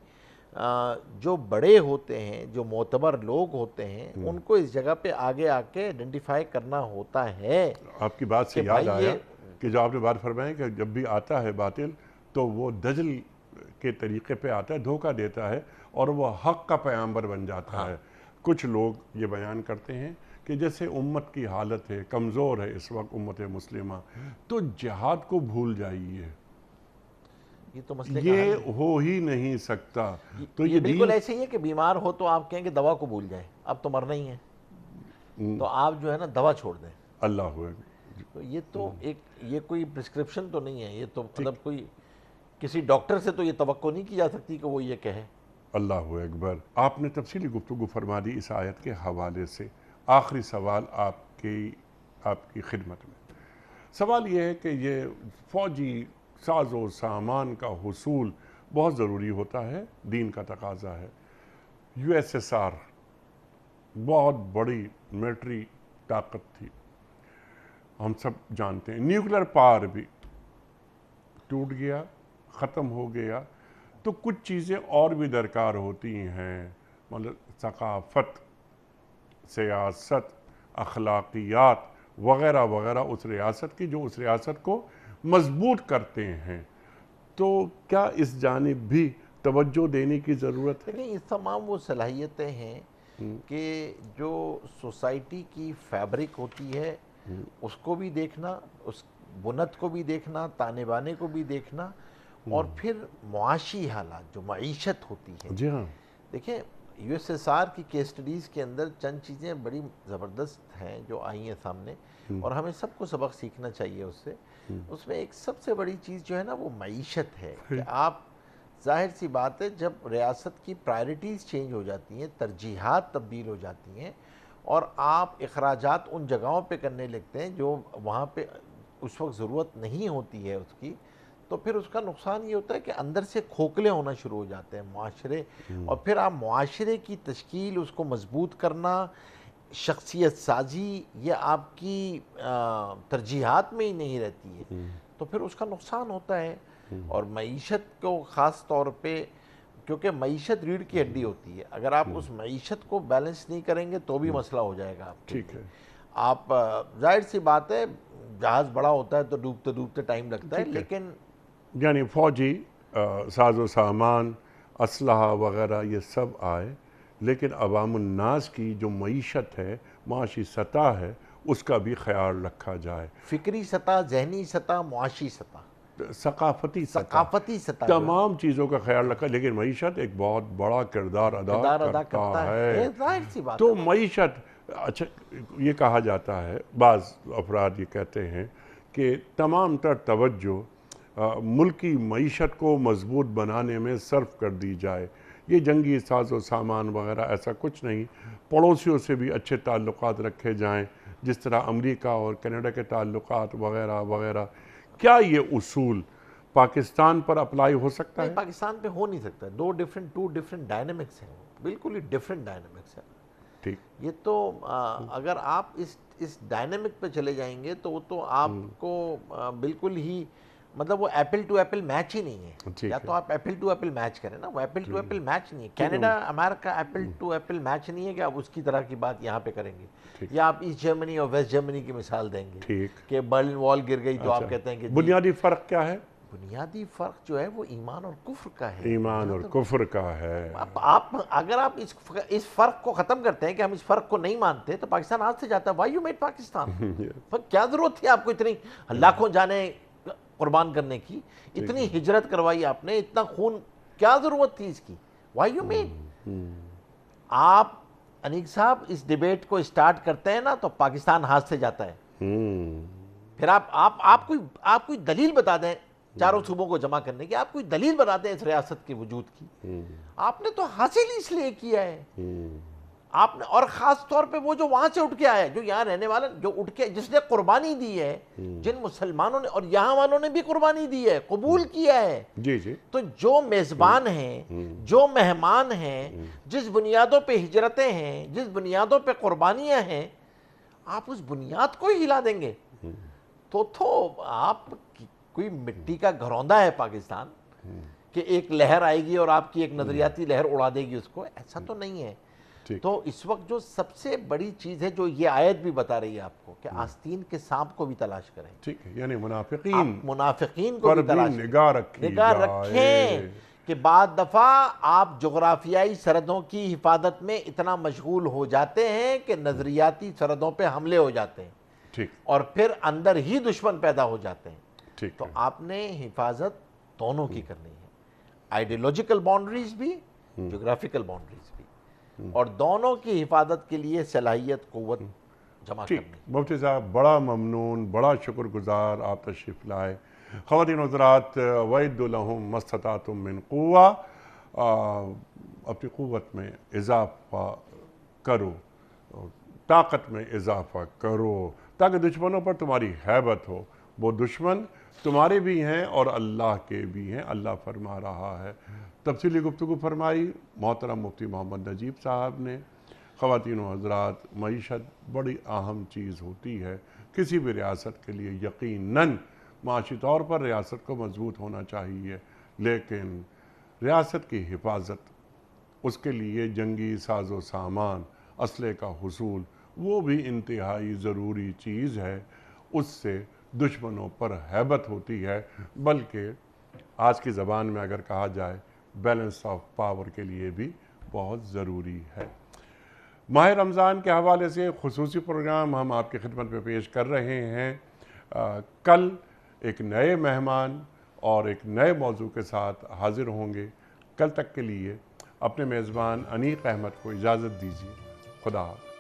جو بڑے ہوتے ہیں، جو معتبر لوگ ہوتے ہیں، ان کو اس جگہ پہ آگے آ کے آئیڈینٹیفائی کرنا ہوتا ہے.
آپ کی بات سے
کہ
یاد
بھائی
آیا
یہ
کہ جو آپ نے بات فرمائی کہ جب بھی آتا ہے باطل تو وہ دجل کے طریقے پہ آتا ہے، دھوکہ دیتا ہے اور وہ حق کا پیغمبر بن جاتا ہے. کچھ لوگ یہ بیان کرتے ہیں کہ جیسے امت کی حالت ہے، کمزور ہے اس وقت امت مسلمہ، تو جہاد کو بھول جائیے،
یہ تو مسئلے کا
یہ
حل
ہو ہی نہیں سکتا. تو
یہ
یہ
بالکل
دین
ایسے ہی ہے کہ بیمار ہو تو آپ کہیں کہ دوا کو بھول جائیں، اب تو مرنا ہی ہے، تو آپ جو ہے نا دوا چھوڑ دیں.
اللہ ہوئے.
تو یہ تو یہ کوئی پرسکرپشن تو نہیں ہے، یہ تو مطلب کوئی کسی ڈاکٹر سے تو یہ توقع نہیں کی جا سکتی کہ وہ یہ کہے.
اللہ اکبر. آپ نے تفصیلی گفتگو فرما دی اس آیت کے حوالے سے. آخری سوال آپ کی خدمت میں. سوال یہ ہے کہ یہ فوجی ساز و سامان کا حصول بہت ضروری ہوتا ہے، دین کا تقاضا ہے. یو ایس ایس آر بہت بڑی ملٹری طاقت تھی، ہم سب جانتے ہیں. نیوکلر پاور بھی ٹوٹ گیا، ختم ہو گیا. تو کچھ چیزیں اور بھی درکار ہوتی ہیں، مطلب ثقافت، سیاست، اخلاقیات وغیرہ وغیرہ اس ریاست کی، جو اس ریاست کو مضبوط کرتے ہیں. تو کیا اس جانب بھی توجہ دینے کی ضرورت ہے؟
لیکن یہ تمام وہ صلاحیتیں ہیں کہ جو سوسائٹی کی فیبرک ہوتی ہے اس کو بھی دیکھنا، اس بنت کو بھی دیکھنا، تانے بانے کو بھی دیکھنا، اور پھر معاشی حالات جو معیشت ہوتی ہے.
جی ہاں
دیکھیں یو ایس ایس آر کی کیس اسٹڈیز کے اندر چند چیزیں بڑی زبردست ہیں جو آئی ہیں سامنے، اور ہمیں سب کو سبق سیکھنا چاہیے اس سے. اس میں ایک سب سے بڑی چیز جو ہے نا وہ معیشت ہے. کہ آپ ظاہر سی بات ہے جب ریاست کی پرائرٹیز چینج ہو جاتی ہیں، ترجیحات تبدیل ہو جاتی ہیں، اور آپ اخراجات ان جگہوں پہ کرنے لگتے ہیں جو وہاں پہ اس وقت ضرورت نہیں ہوتی ہے اس کی، تو پھر اس کا نقصان یہ ہوتا ہے کہ اندر سے کھوکھلے ہونا شروع ہو جاتے ہیں معاشرے. اور پھر آپ معاشرے کی تشکیل، اس کو مضبوط کرنا، شخصیت سازی، یہ آپ کی ترجیحات میں ہی نہیں رہتی ہے، تو پھر اس کا نقصان ہوتا ہے. اور معیشت کو خاص طور پہ، کیونکہ معیشت ریڑھ کی ہڈی ہوتی ہے، اگر آپ اس معیشت کو بیلنس نہیں کریں گے تو بھی مسئلہ ہو جائے گا آپ کے
ٹھیک
لیے.
ہے.
آپ ظاہر سی بات ہے جہاز بڑا ہوتا ہے تو ڈوبتے ڈوبتے ٹائم لگتا ہے، لیکن
یعنی فوجی ساز و سامان، اسلحہ وغیرہ یہ سب آئے، لیکن عوام الناس کی جو معیشت ہے، معاشی سطح ہے، اس کا بھی خیال رکھا جائے.
فکری سطح، ذہنی سطح، معاشی سطح،
ثقافتی
ثقافتی سطح جو ہے،
تمام چیزوں کا خیال رکھا. لیکن معیشت ایک بہت بڑا کردار ادا کرتا ہے.
ظاہر سی بات
تو
ہے.
معیشت، اچھا یہ کہا جاتا ہے، بعض افراد یہ کہتے ہیں کہ تمام تر توجہ ملکی معیشت کو مضبوط بنانے میں صرف کر دی جائے. یہ جنگی ساز و سامان وغیرہ ایسا کچھ نہیں، پڑوسیوں سے بھی اچھے تعلقات رکھے جائیں، جس طرح امریکہ اور کینیڈا کے تعلقات وغیرہ وغیرہ. کیا یہ اصول پاکستان پر اپلائی ہو سکتا
نہیں،
ہے؟
پاکستان پہ ہو نہیں سکتا. ٹو ڈیفرنٹ ڈائنامکس ہیں، بالکل ہی ڈیفرنٹ ڈائنامکس ہیں.
ٹھیک.
یہ تو اگر آپ اس ڈائنامک پہ چلے جائیں گے تو وہ تو آپ کو بالکل ہی، مطلب وہ ایپل ٹو ایپل میچ ہی نہیں ہے. یا تو آپ ایپل ٹو ایپل میچ کریں نا، وہ ایپل ٹو ایپل میچ نہیں ہے. کینیڈا امریکہ ایپل ٹو ایپل میچ نہیں ہے کہ آپ اس کی طرح کی بات یہاں پہ کریں گے. یا آپ ایسٹ جرمنی اور ویسٹ جرمنی کی مثال دیں گے
ٹھیک.
کہ برلن وال گر گئی تو آپ کہتے ہیں کہ
بنیادی فرق کیا ہے؟
بنیادی فرق جو ہے وہ ایمان اور کفر کا ہے.
ایمان اور کفر کا ہے.
اگر آپ اس فرق کو ختم کرتے ہیں کہ ہم اس فرق کو نہیں مانتے تو پاکستان آج سے جاتا ہے. Why you made Pakistan? کیا ضرورت تھی آپ کو اتنی لاکھوں جانیں قربان کرنے کی، اتنی ہجرت کروائی آپ نے، اتنا خون، کیا ضرورت تھی اس کی؟ Why you made? آپ انیق صاحب اس ڈیبیٹ کو اسٹارٹ کرتے ہیں نا تو پاکستان ہاتھ سے جاتا ہے. پھر آپ کوئی دلیل بتا دیں چاروں صوبوں کو جمع کرنے کی, آپ کوئی دلیل بتا دیں اس ریاست کے وجود کی. آپ نے تو حاصل اس لیے کیا ہے آپ نے, اور خاص طور پہ وہ جو وہاں سے اٹھ کے آیا, جو یہاں رہنے والا, جو اٹھ کے جس نے قربانی دی ہے, جن مسلمانوں نے اور یہاں والوں نے بھی قربانی دی ہے, قبول کیا ہے.
جی جی.
تو جو میزبان ہیں, جو مہمان ہیں, جس بنیادوں پہ ہجرتیں ہیں, جس بنیادوں پہ قربانیاں ہیں, آپ اس بنیاد کو ہی ہلا دیں گے تو آپ کوئی مٹی کا گھروندا ہے پاکستان کہ ایک لہر آئے گی اور آپ کی ایک نظریاتی لہر اڑا دے گی اس کو, ایسا تو نہیں ہے. تو اس وقت جو سب سے بڑی چیز ہے جو یہ آیت بھی بتا رہی ہے آپ کو کہ آستین کے سانپ کو بھی تلاش کریں.
ٹھیک ہے, یعنی منافقین
کو بھی تلاش
نگاہ
رکھیں کہ بعد دفعہ آپ جغرافیائی سرحدوں کی حفاظت میں اتنا مشغول ہو جاتے ہیں کہ نظریاتی سرحدوں پہ حملے ہو جاتے ہیں.
ٹھیک.
اور پھر اندر ہی دشمن پیدا ہو جاتے ہیں.
ٹھیک.
تو آپ نے حفاظت دونوں کی کرنی ہے, آئیڈیولوجیکل باؤنڈریز بھی, جغرافیکل باؤنڈریز بھی, اور دونوں کی حفاظت کے لیے صلاحیت, قوت جمع کرنی.
مفتی صاحب بڑا ممنون, بڑا شکر گزار آپ تشریف لائے. خواتین حضرات, وَإِدُّ لَهُم مَا اسْتَطَعْتُم مِّن قُوَّةٍ, اپنی قوت میں اضافہ کرو, طاقت میں اضافہ کرو, تاکہ دشمنوں پر تمہاری ہیبت ہو. وہ دشمن تمہارے بھی ہیں اور اللہ کے بھی ہیں, اللہ فرما رہا ہے. تفصیلی گفتگو فرمائی محترم مفتی محمد نجیب صاحب نے. خواتین و حضرات, معیشت بڑی اہم چیز ہوتی ہے کسی بھی ریاست کے لیے. یقیناً معاشی طور پر ریاست کو مضبوط ہونا چاہیے, لیکن ریاست کی حفاظت, اس کے لیے جنگی ساز و سامان, اسلحے کا حصول, وہ بھی انتہائی ضروری چیز ہے. اس سے دشمنوں پر ہیبت ہوتی ہے, بلکہ آج کی زبان میں اگر کہا جائے بیلنس آف پاور کے لیے بھی بہت ضروری ہے. ماہ رمضان کے حوالے سے خصوصی پروگرام ہم آپ کی خدمت میں پیش کر رہے ہیں. کل ایک نئے مہمان اور ایک نئے موضوع کے ساتھ حاضر ہوں گے. کل تک کے لیے اپنے میزبان انیق احمد کو اجازت دیجیے. خدا حافظ.